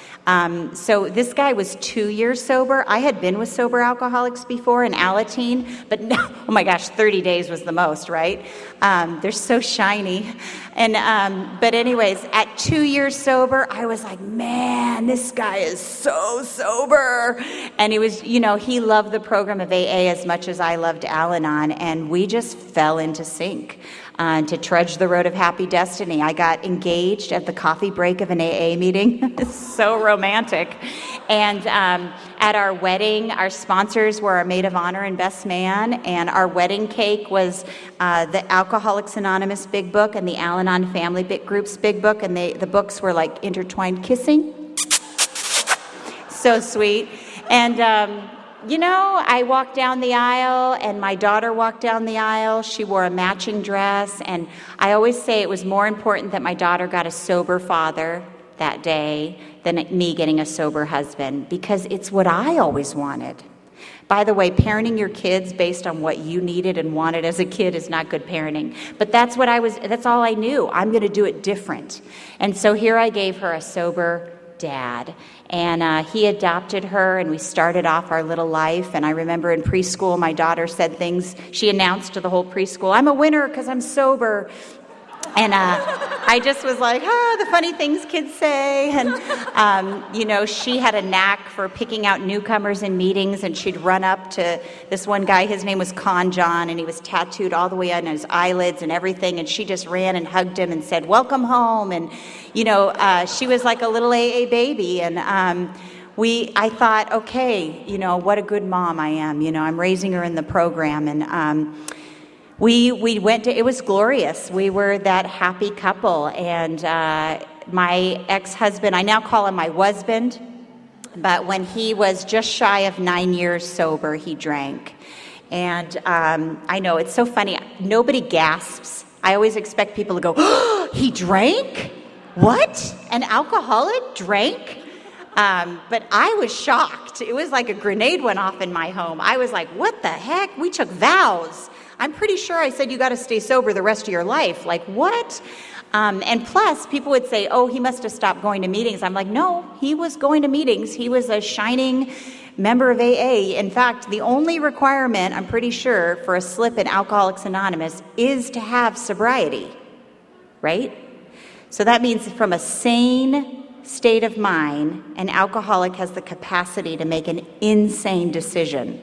So this guy was 2 years sober. I had been with sober alcoholics before in Alateen, but no, oh my gosh, 30 days was the most, right? They're so shiny. And but anyways, at 2 years sober, I was like, man, this guy is so sober. And it was, he loved the program of AA as much as I loved Al-Anon, and we just fell into sync. To trudge the road of happy destiny. I got engaged at the coffee break of an AA meeting. It's so romantic. And at our wedding, our sponsors were our maid of honor and best man, and our wedding cake was the Alcoholics Anonymous Big Book and the Al-Anon Family Group's Big Book, and the books were like intertwined kissing. So sweet. And I walked down the aisle, and my daughter walked down the aisle. She wore a matching dress, and I always say it was more important that my daughter got a sober father that day than me getting a sober husband, because it's what I always wanted. By the way, parenting your kids based on what you needed and wanted as a kid is not good parenting. But that's all I knew. I'm going to do it different. And so here I gave her a sober dad, and he adopted her, and we started off our little life. And I remember in preschool, my daughter said things. She announced to the whole preschool, "I'm a winner because I'm sober." And I just was like, the funny things kids say. And, she had a knack for picking out newcomers in meetings, and she'd run up to this one guy. His name was Con John, and he was tattooed all the way on his eyelids and everything. And she just ran and hugged him and said, "Welcome home." And, she was like a little AA baby. And I thought, okay, what a good mom I am. I'm raising her in the program. And we went to, it was glorious. We were that happy couple. And my ex-husband, I now call him my husband, but when he was just shy of 9 years sober, he drank. And I know, it's so funny. Nobody gasps I always expect people to go, oh, he drank? What? An alcoholic drank? But I was shocked. It was like a grenade went off in my home. I was like, what the heck? We took vows. I'm pretty sure I said you got to stay sober the rest of your life. Like, what? And plus, people would say, oh, he must have stopped going to meetings. I'm like, no, he was going to meetings. He was a shining member of AA. In fact, the only requirement, I'm pretty sure, for a slip in Alcoholics Anonymous is to have sobriety, right? So that means from a sane state of mind, an alcoholic has the capacity to make an insane decision.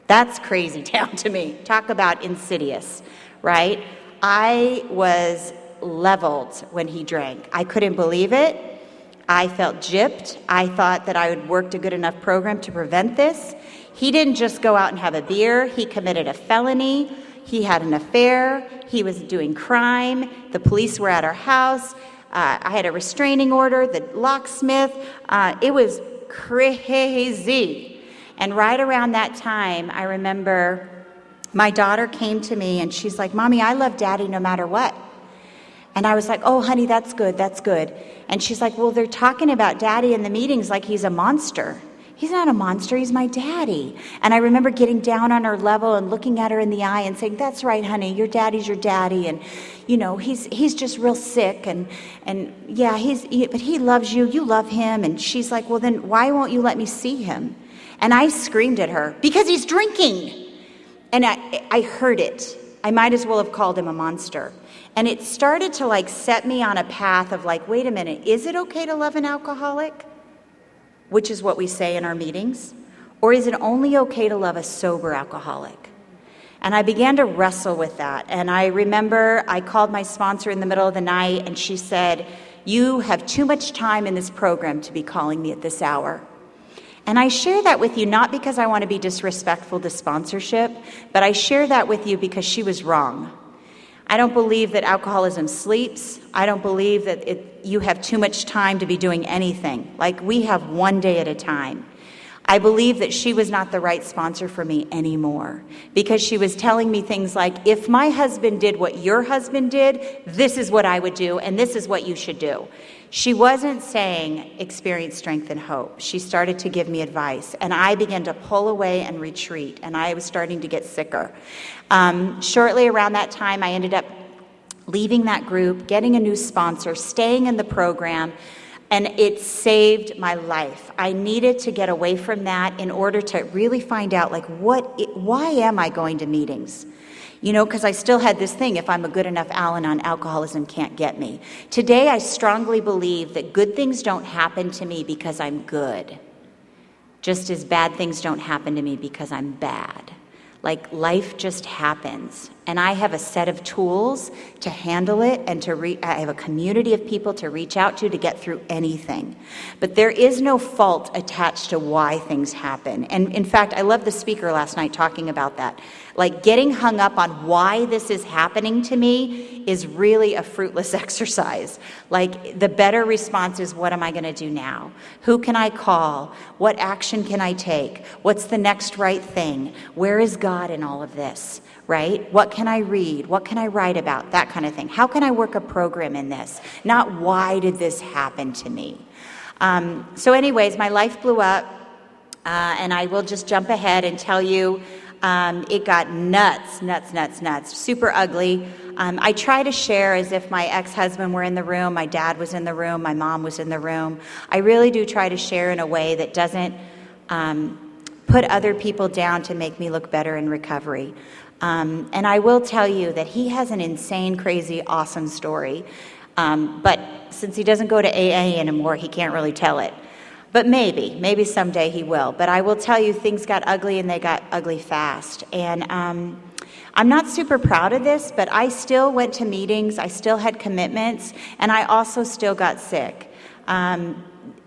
That's crazy town to me. Talk about insidious, right? I was leveled when he drank. I couldn't believe it. I felt gypped. I thought that I had worked a good enough program to prevent this. He didn't just go out and have a beer. He committed a felony. He had an affair. He was doing crime. The police were at our house. I had a restraining order, the locksmith. It was crazy. And right around that time, I remember my daughter came to me and she's like, Mommy, I love Daddy no matter what. And I was like, oh, honey, that's good, that's good. And she's like, well, they're talking about Daddy in the meetings like he's a monster. He's not a monster, he's my daddy. And I remember getting down on her level and looking at her in the eye and saying, that's right, honey, your daddy's your daddy. And, you know, he's just real sick. And yeah, but he loves you, you love him. And she's like, well, then why won't you let me see him? And I screamed at her, because he's drinking. And I heard it. I might as well have called him a monster. And it started to like set me on a path of like, wait a minute, is it okay to love an alcoholic? Which is what we say in our meetings? Or is it only okay to love a sober alcoholic? And I began to wrestle with that. And I remember I called my sponsor in the middle of the night and she said, you have too much time in this program to be calling me at this hour. And I share that with you not because I want to be disrespectful to sponsorship, but I share that with you because she was wrong. I don't believe that alcoholism sleeps. I don't believe that you have too much time to be doing anything. Like, we have one day at a time. I believe that she was not the right sponsor for me anymore because she was telling me things like, if my husband did what your husband did, this is what I would do, and this is what you should do. She wasn't saying experience, strength, and hope. She started to give me advice, and I began to pull away and retreat, and I was starting to get sicker. Shortly around that time, I ended up leaving that group, getting a new sponsor, staying in the program, and it saved my life. I needed to get away from that in order to really find out, like, why am I going to meetings? You know, because I still had this thing, if I'm a good enough Al-Anon, alcoholism can't get me. Today, I strongly believe that good things don't happen to me because I'm good, just as bad things don't happen to me because I'm bad. Like, life just happens. And I have a set of tools to handle it, and I have a community of people to reach out to get through anything. But there is no fault attached to why things happen. And in fact, I love the speaker last night talking about that. Like, getting hung up on why this is happening to me is really a fruitless exercise. Like, the better response is, what am I going to do now? Who can I call? What action can I take? What's the next right thing? Where is God in all of this, right? What can I read? What can I write about? That kind of thing. How can I work a program in this? Not why did this happen to me? So anyways, my life blew up, and I will just jump ahead and tell you, it got nuts, super ugly. I try to share as if my ex-husband were in the room, my dad was in the room, my mom was in the room. I really do try to share in a way that doesn't put other people down to make me look better in recovery. And I will tell you that he has an insane, crazy, awesome story. But since he doesn't go to AA anymore, he can't really tell it. But maybe someday he will. But I will tell you, things got ugly, and they got ugly fast. And I'm not super proud of this, but I still went to meetings, I still had commitments, and I also still got sick.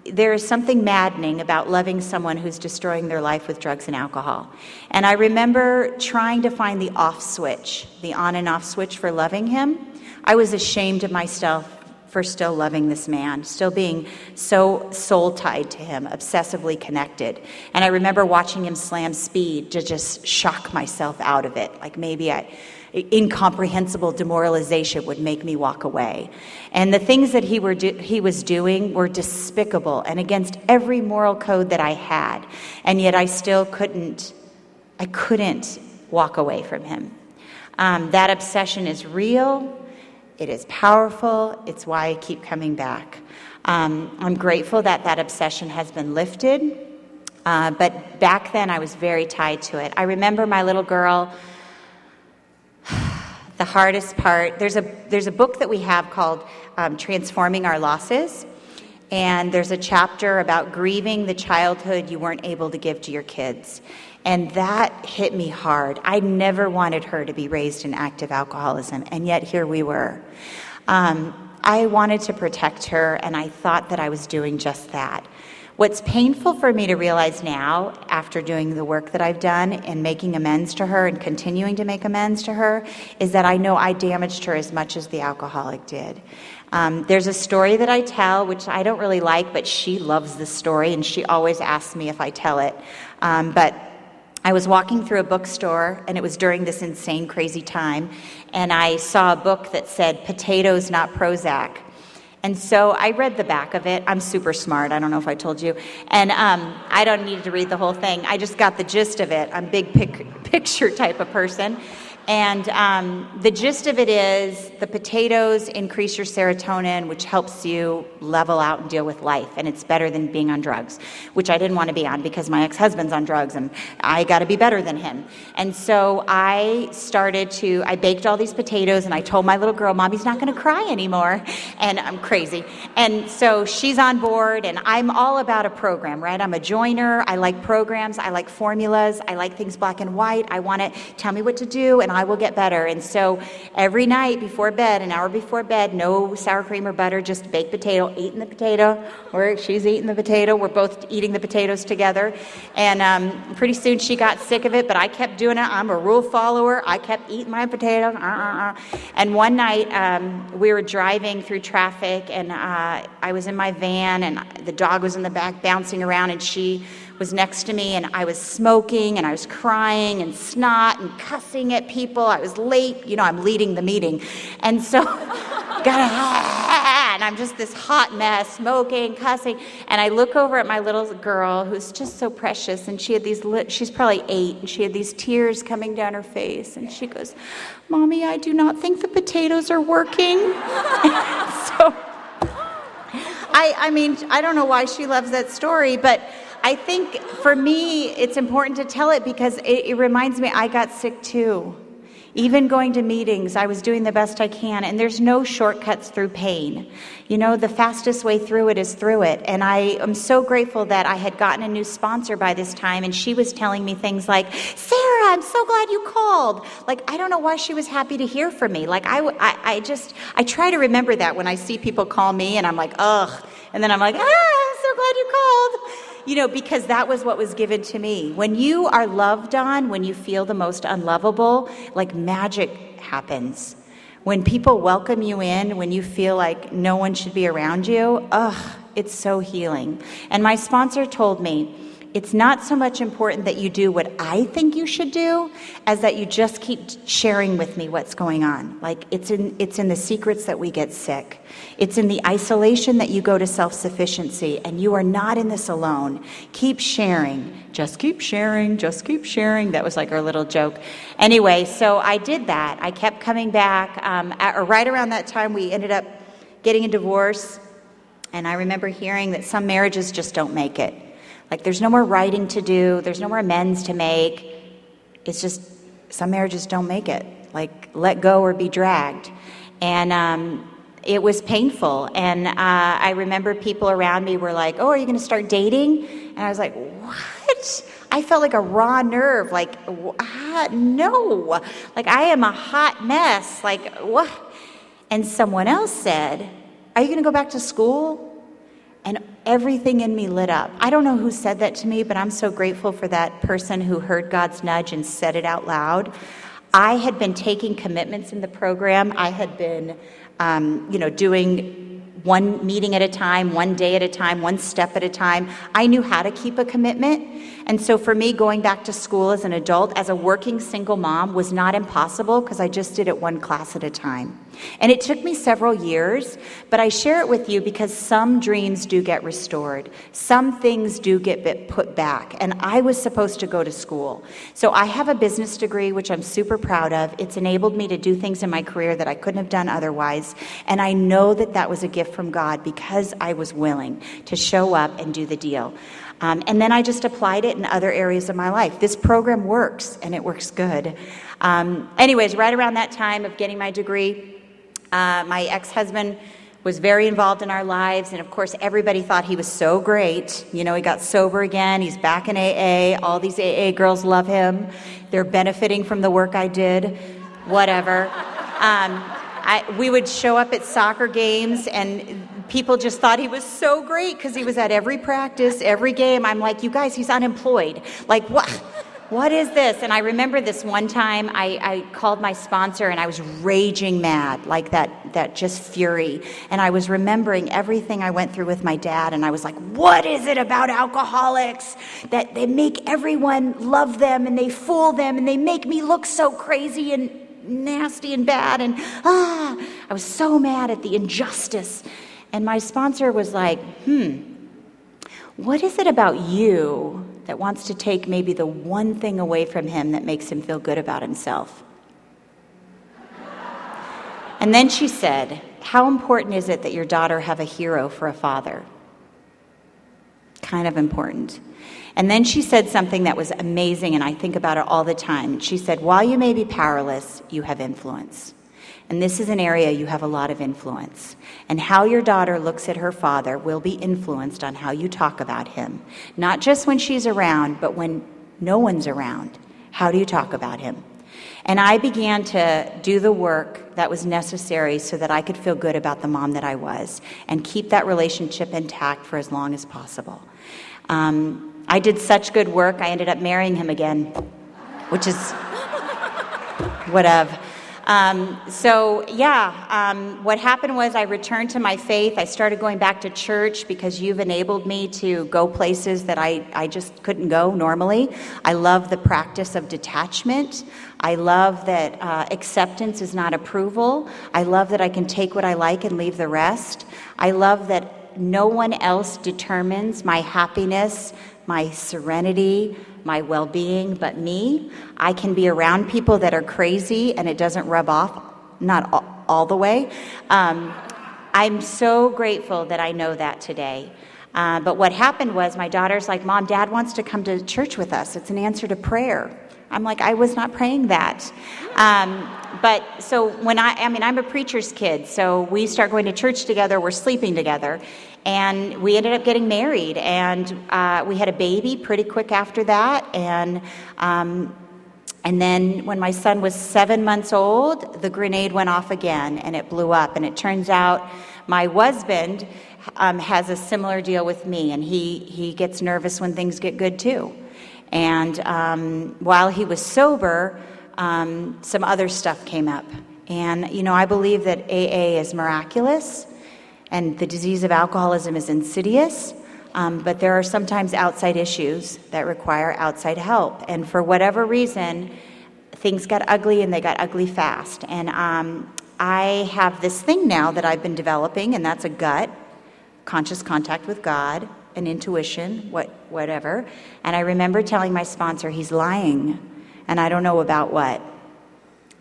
There is something maddening about loving someone who's destroying their life with drugs and alcohol. And I remember trying to find the off switch, the on and off switch for loving him. I was ashamed of myself for still loving this man, still being so soul-tied to him, obsessively connected. And I remember watching him slam speed to just shock myself out of it. Like maybe incomprehensible demoralization would make me walk away. And the things that he was doing were despicable and against every moral code that I had. And yet I still couldn't walk away from him. That obsession is real. It is powerful. It's why I keep coming back. I'm grateful that obsession has been lifted. But back then I was very tied to it. I remember my little girl, the hardest part, there's a book that we have called Transforming Our Losses. And there's a chapter about grieving the childhood you weren't able to give to your kids. And that hit me hard. I never wanted her to be raised in active alcoholism, and yet here we were. I wanted to protect her, and I thought that I was doing just that. What's painful for me to realize now, after doing the work that I've done and making amends to her and continuing to make amends to her, is that I know I damaged her as much as the alcoholic did. There's a story that I tell, which I don't really like, but she loves the story, and she always asks me if I tell it. But I was walking through a bookstore, and it was during this insane, crazy time, and I saw a book that said, "Potatoes, Not Prozac." And so I read the back of it. I'm super smart. I don't know if I told you. And I don't need to read the whole thing. I just got the gist of it. I'm a big picture type of person. And the gist of it is the potatoes increase your serotonin, which helps you level out and deal with life. And it's better than being on drugs, which I didn't want to be on because my ex-husband's on drugs and I got to be better than him. And so I baked all these potatoes and I told my little girl, Mommy's not going to cry anymore. And I'm crazy. And so she's on board, and I'm all about a program, right? I'm a joiner. I like programs. I like formulas. I like things black and white. I want to tell me what to do, and I will get better. And so every night before bed, an hour before bed, no sour cream or butter, just baked potato, eating the potato, or she's eating the potato. We're both eating the potatoes together. And pretty soon she got sick of it, but I kept doing it. I'm a rule follower. I kept eating my potato. And one night we were driving through traffic, and I was in my van, and the dog was in the back bouncing around, and she was next to me, and I was smoking, and I was crying and snot and cussing at people. I was late. I'm leading the meeting. And so, and I'm just this hot mess, smoking, cussing. And I look over at my little girl, who's just so precious, and she had she's probably 8, and she had these tears coming down her face. And she goes, Mommy, I do not think the potatoes are working. So, I don't know why she loves that story, but I think for me, it's important to tell it because it reminds me I got sick too. Even going to meetings, I was doing the best I can, and there's no shortcuts through pain. The fastest way through it is through it. And I am so grateful that I had gotten a new sponsor by this time, and she was telling me things like, Sarah, I'm so glad you called. Like, I don't know why she was happy to hear from me. Like, I try to remember that when I see people call me, and I'm like, ugh. And then I'm like, I'm so glad you called. Because that was what was given to me. When you are loved on, when you feel the most unlovable, like magic happens. When people welcome you in, when you feel like no one should be around you, it's so healing. And my sponsor told me, it's not so much important that you do what I think you should do as that you just keep sharing with me what's going on. Like it's in the secrets that we get sick. It's in the isolation that you go to self-sufficiency, and you are not in this alone. Keep sharing. Just keep sharing. Just keep sharing. That was like our little joke. Anyway, so I did that. I kept coming back. Right around that time, we ended up getting a divorce. And I remember hearing that some marriages just don't make it. Like, there's no more writing to do. There's no more amends to make. It's just some marriages don't make it. Like, let go or be dragged. And it was painful. And I remember people around me were like, oh, are you going to start dating? And I was like, what? I felt like a raw nerve. Like, no. Like, I am a hot mess. Like, what? And someone else said, are you going to go back to school? And everything in me lit up. I don't know who said that to me, but I'm so grateful for that person who heard God's nudge and said it out loud. I had been taking commitments in the program. I had been, doing one meeting at a time, one day at a time, one step at a time. I knew how to keep a commitment. And so for me, going back to school as an adult, as a working single mom, was not impossible because I just did it one class at a time. And it took me several years, but I share it with you because some dreams do get restored. Some things do get put back. And I was supposed to go to school. So I have a business degree, which I'm super proud of. It's enabled me to do things in my career that I couldn't have done otherwise. And I know that that was a gift from God because I was willing to show up and do the deal. And then I just applied it in other areas of my life. This program works, and it works good. Anyways, right around that time of getting my degree, my ex-husband was very involved in our lives, and of course everybody thought he was so great. He got sober again, he's back in AA, all these AA girls love him, they're benefiting from the work I did, whatever. We would show up at soccer games, and people just thought he was so great because he was at every practice, every game. I'm like, you guys, he's unemployed. Like, what is this? And I remember this one time I called my sponsor and I was raging mad, like that just fury. And I was remembering everything I went through with my dad, and I was like, what is it about alcoholics that they make everyone love them and they fool them and they make me look so crazy and nasty and bad? And I was so mad at the injustice. And my sponsor was like, what is it about you that wants to take maybe the one thing away from him that makes him feel good about himself? And then she said, how important is it that your daughter have a hero for a father? Kind of important. And then she said something that was amazing, and I think about it all the time. She said, while you may be powerless, you have influence. And this is an area you have a lot of influence. And how your daughter looks at her father will be influenced on how you talk about him. Not just when she's around, but when no one's around. How do you talk about him? And I began to do the work that was necessary so that I could feel good about the mom that I was and keep that relationship intact for as long as possible. I did such good work, I ended up marrying him again, which is whatever. What happened was I returned to my faith. I started going back to church because you've enabled me to go places that I just couldn't go normally. I love the practice of detachment. I love that acceptance is not approval. I love that I can take what I like and leave the rest. I love that no one else determines my happiness, my serenity, my well-being, but me. I can be around people that are crazy and it doesn't rub off, not all the way. I'm so grateful that I know that today. But what happened was my daughter's like, Mom, Dad wants to come to church with us. It's an answer to prayer. I'm like, I was not praying that. But so when I'm a preacher's kid, so we start going to church together, we're sleeping together, and we ended up getting married, and we had a baby pretty quick after that, and then when my son was 7 months old, the grenade went off again, and it blew up, and it turns out my husband has a similar deal with me, and he gets nervous when things get good too. And while he was sober, some other stuff came up. And, I believe that AA is miraculous and the disease of alcoholism is insidious, but there are sometimes outside issues that require outside help. And for whatever reason, things got ugly, and they got ugly fast. And I have this thing now that I've been developing, and that's a gut, conscious contact with God, an intuition, whatever. And I remember telling my sponsor, he's lying, and I don't know about what.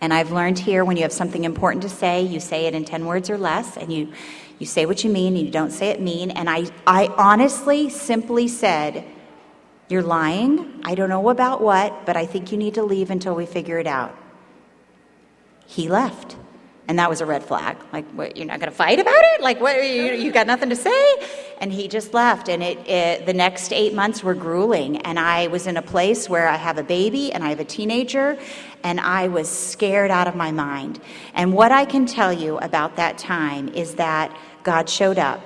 And I've learned here, when you have something important to say, you say it in 10 words or less, and you say what you mean, and you don't say it mean. And I honestly simply said, you're lying, I don't know about what, but I think you need to leave until we figure it out. He left. And that was a red flag. Like, what, you're not going to fight about it? Like, what? You got nothing to say? And he just left. And the next 8 months were grueling. And I was in a place where I have a baby and I have a teenager, and I was scared out of my mind. And what I can tell you about that time is that God showed up.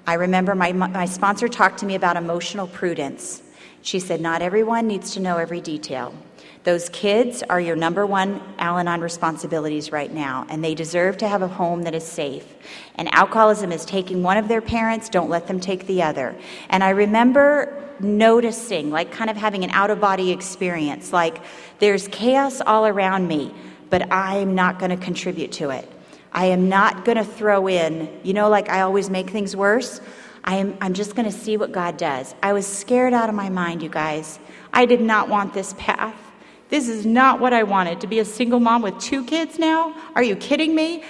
I remember my sponsor talked to me about emotional prudence. She said, not everyone needs to know every detail. Those kids are your number one Al-Anon responsibilities right now, and they deserve to have a home that is safe. And alcoholism is taking one of their parents, don't let them take the other. And I remember noticing, like kind of having an out-of-body experience, like there's chaos all around me, but I'm not going to contribute to it. I am not going to throw in, like I always make things worse. I'm just going to see what God does. I was scared out of my mind, you guys. I did not want this path. This is not what I wanted, to be a single mom with 2 kids now. Are you kidding me?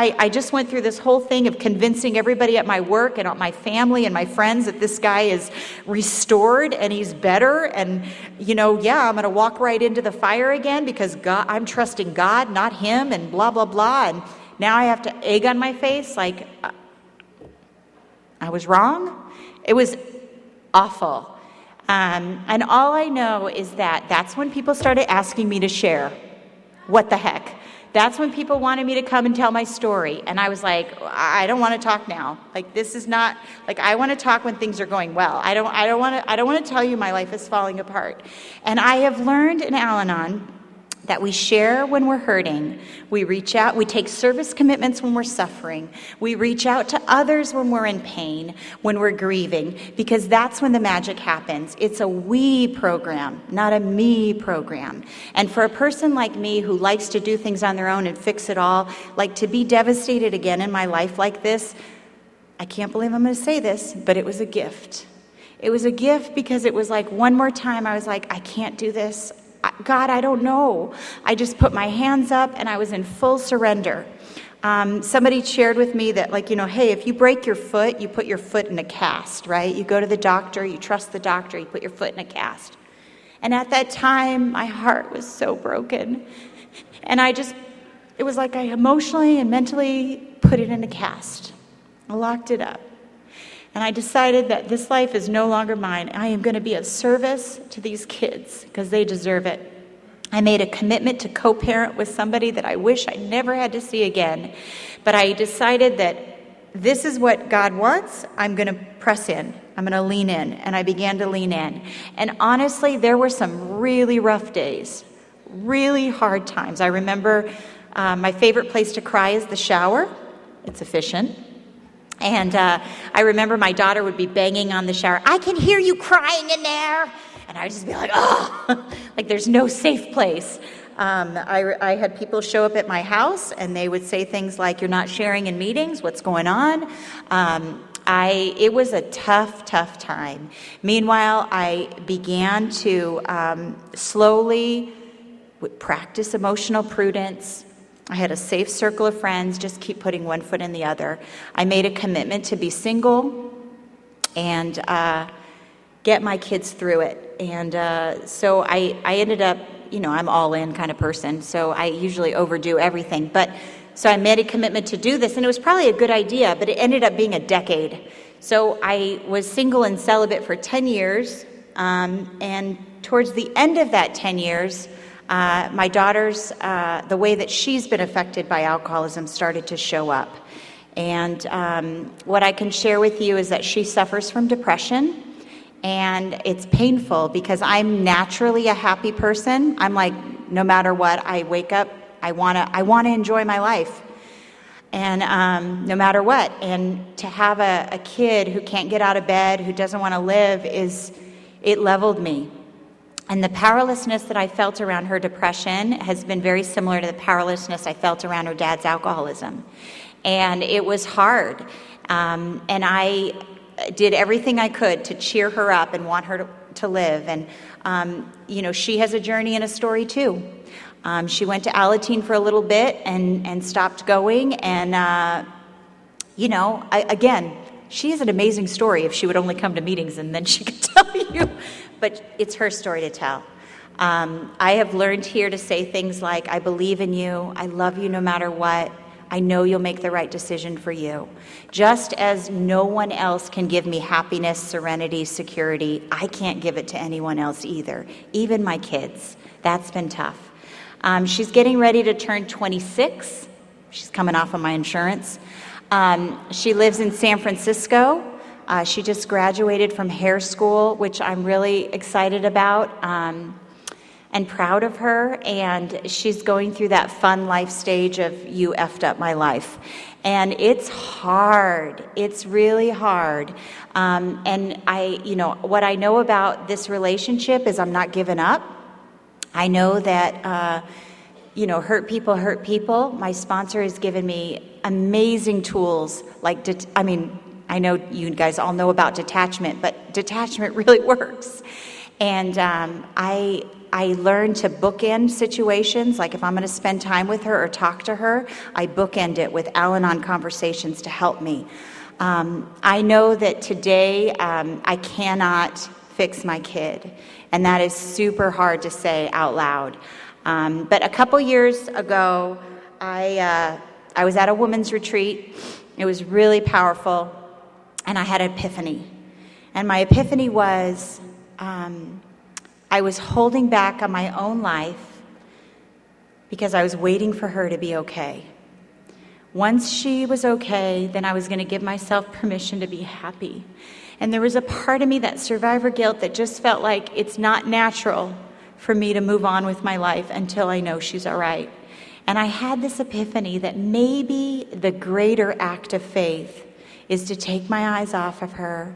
I just went through this whole thing of convincing everybody at my work and my family and my friends that this guy is restored and he's better. And, I'm going to walk right into the fire again because I'm trusting God, not him, and blah, blah, blah. And now I have to egg on my face like I was wrong. It was awful. And all I know is that that's when people started asking me to share. What the heck? That's when people wanted me to come and tell my story. And I was like, I don't want to talk now. Like, this is not, like, I want to talk when things are going well. I don't want to tell you my life is falling apart. And I have learned in Al-Anon that we share when we're hurting. We reach out, we take service commitments when we're suffering. We reach out to others when we're in pain, when we're grieving, because that's when the magic happens. It's a we program, not a me program. And for a person like me who likes to do things on their own and fix it all, like to be devastated again in my life like this, I can't believe I'm going to say this, but it was a gift. It was a gift because it was like one more time I was like, I can't do this. God, I don't know. I just put my hands up and I was in full surrender. Somebody shared with me that, hey, if you break your foot, you put your foot in a cast, right? You go to the doctor, you trust the doctor, you put your foot in a cast. And at that time, my heart was so broken. And it was like I emotionally and mentally put it in a cast. I locked it up. And I decided that this life is no longer mine. I am going to be of service to these kids because they deserve it. I made a commitment to co-parent with somebody that I wish I never had to see again. But I decided that this is what God wants. I'm going to press in. I'm going to lean in. And I began to lean in. And honestly, there were some really rough days, really hard times. I remember my favorite place to cry is the shower. It's efficient. And I remember my daughter would be banging on the shower. I can hear you crying in there. And I would just be like, oh, like there's no safe place. I had people show up at my house and they would say things like, you're not sharing in meetings, what's going on? It was a tough time. Meanwhile, I began to slowly practice emotional prudence. I had a safe circle of friends, just keep putting one foot in the other. I made a commitment to be single and get my kids through it. And so I ended up, I'm all in kind of person, so I usually overdo everything. But so I made a commitment to do this, and it was probably a good idea, but it ended up being a decade. So I was single and celibate for 10 years, and towards the end of that 10 years, my daughter's, the way that she's been affected by alcoholism started to show up. And what I can share with you is that she suffers from depression, and it's painful because I'm naturally a happy person. I'm like, no matter what, I wake up, I want to enjoy my life. And no matter what. And to have a kid who can't get out of bed, who doesn't want to live, it leveled me. And the powerlessness that I felt around her depression has been very similar to the powerlessness I felt around her dad's alcoholism. And it was hard. And I did everything I could to cheer her up and want her to live. And, she has a journey and a story too. She went to Alateen for a little bit and stopped going. And, again, she has an amazing story if she would only come to meetings and then she could tell you. But it's her story to tell. I have learned here to say things like, I believe in you, I love you no matter what, I know you'll make the right decision for you. Just as no one else can give me happiness, serenity, security, I can't give it to anyone else either, even my kids. That's been tough. She's getting ready to turn 26. She's coming off of my insurance. She lives in San Francisco. She just graduated from hair school, which I'm really excited about. and proud of her, and she's going through that fun life stage of you effed up my life. And it's hard. It's really hard. And what I know about this relationship is I'm not giving up. I know that, hurt people hurt people. My sponsor has given me amazing tools. I know you guys all know about detachment, but detachment really works. And I learned to bookend situations. Like if I'm going to spend time with her or talk to her, I bookend it with Al-Anon conversations to help me. I know that today I cannot fix my kid, and that is super hard to say out loud. But a couple years ago, I was at a women's retreat. It was really powerful, and I had an epiphany. And my epiphany was I was holding back on my own life because I was waiting for her to be okay. Once she was okay, then I was going to give myself permission to be happy. And there was a part of me, that survivor guilt, that just felt like it's not natural for me to move on with my life until I know she's all right. And I had this epiphany that maybe the greater act of faith is to take my eyes off of her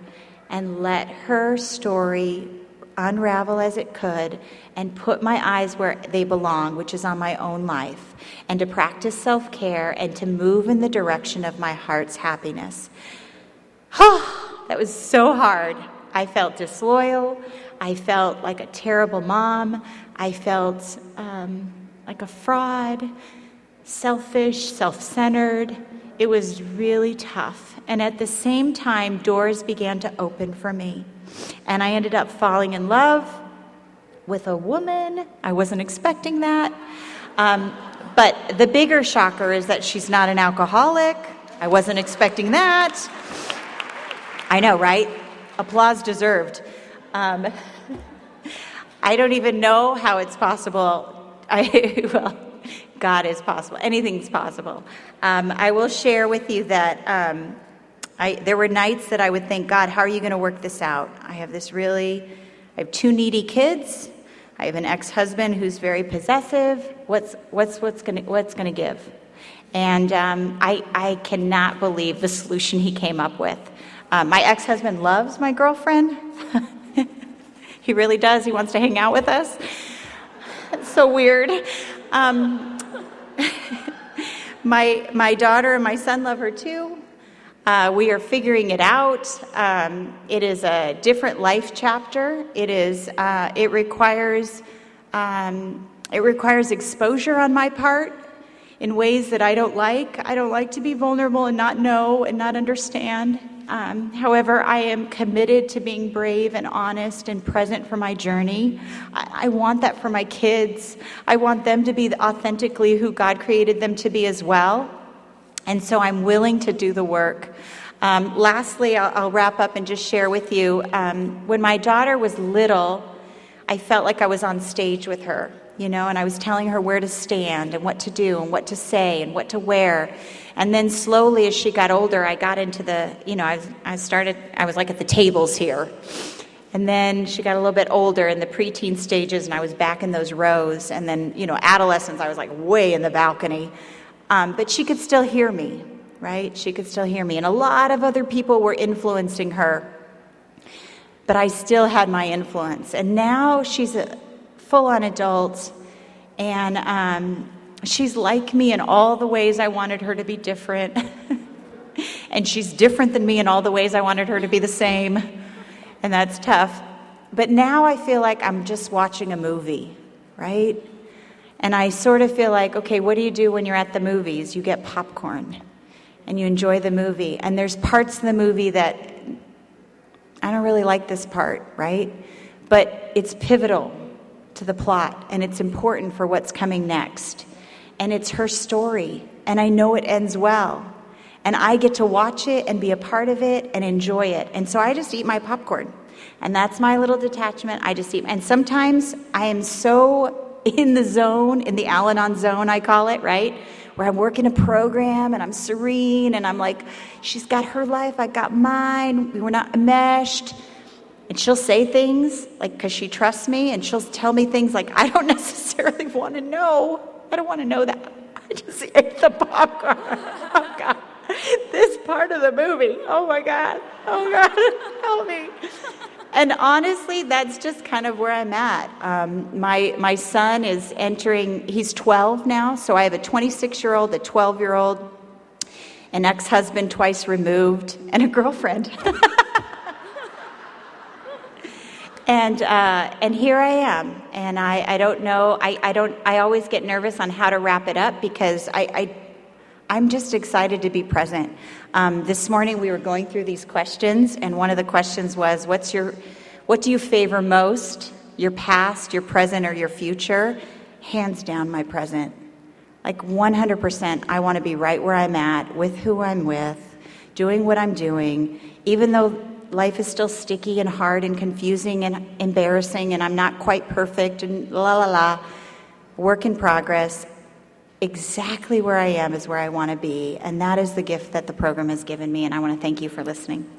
and let her story unravel as it could and put my eyes where they belong, which is on my own life, and to practice self-care and to move in the direction of my heart's happiness. That was so hard. I felt disloyal. I felt like a terrible mom. I felt like a fraud, selfish, self-centered. It was really tough. And at the same time, doors began to open for me. And I ended up falling in love with a woman. I wasn't expecting that. But the bigger shocker is that she's not an alcoholic. I wasn't expecting that. I know, right? Applause deserved. I don't even know how it's possible. God is possible. Anything's possible. I will share with you that there were nights that I would think, God, how are you going to work this out? I have 2 needy kids. I have an ex-husband who's very possessive. What's going to give? And I cannot believe the solution he came up with. My ex-husband loves my girlfriend. He really does. He wants to hang out with us. It's so weird. My daughter and my son love her too. We are figuring it out. It is a different life chapter. It requires exposure on my part in ways that I don't like. I don't like to be vulnerable and not know and not understand. However, I am committed to being brave and honest and present for my journey. I want that for my kids. I want them to be authentically who God created them to be as well. And so I'm willing to do the work. Lastly, I'll wrap up and just share with you, when my daughter was little, I felt like I was on stage with her, and I was telling her where to stand and what to do and what to say and what to wear. And then slowly as she got older, I got into I was like at the tables here. And then she got a little bit older in the preteen stages, and I was back in those rows. And then, adolescence, I was like way in the balcony. But she could still hear me, right? She could still hear me. And a lot of other people were influencing her. But I still had my influence. And now she's a full-on adult. And she's like me in all the ways I wanted her to be different. And she's different than me in all the ways I wanted her to be the same. And that's tough. But now I feel like I'm just watching a movie, right? And I sort of feel like, okay, what do you do when you're at the movies? You get popcorn and you enjoy the movie. And there's parts of the movie that I don't really like this part, right? But it's pivotal to the plot, and it's important for what's coming next. And it's her story, and I know it ends well. And I get to watch it and be a part of it and enjoy it. And so I just eat my popcorn. And that's my little detachment. I just eat. And sometimes I am so in the zone, in the Al-Anon zone, I call it, right? Where I'm working a program and I'm serene and I'm like, she's got her life, I got mine. We were not enmeshed. And she'll say things like, because she trusts me, and she'll tell me things like, I don't necessarily want to know. I don't want to know that. I just ate the popcorn. Oh, God. This part of the movie. Oh, my God. Oh, God. Help me. And honestly, that's just kind of where I'm at. My son is entering, he's 12 now, so I have a 26-year-old, a 12-year-old, an ex-husband twice removed, and a girlfriend. And here I am, and I don't know. I always get nervous on how to wrap it up because I'm just excited to be present. This morning we were going through these questions, and one of the questions was, what do you favor most? Your past, your present, or your future? Hands down, my present. Like 100%, I want to be right where I'm at, with who I'm with, doing what I'm doing, even though life is still sticky and hard and confusing and embarrassing, and I'm not quite perfect, and work in progress. Exactly where I am is where I want to be, and that is the gift that the program has given me, and I want to thank you for listening.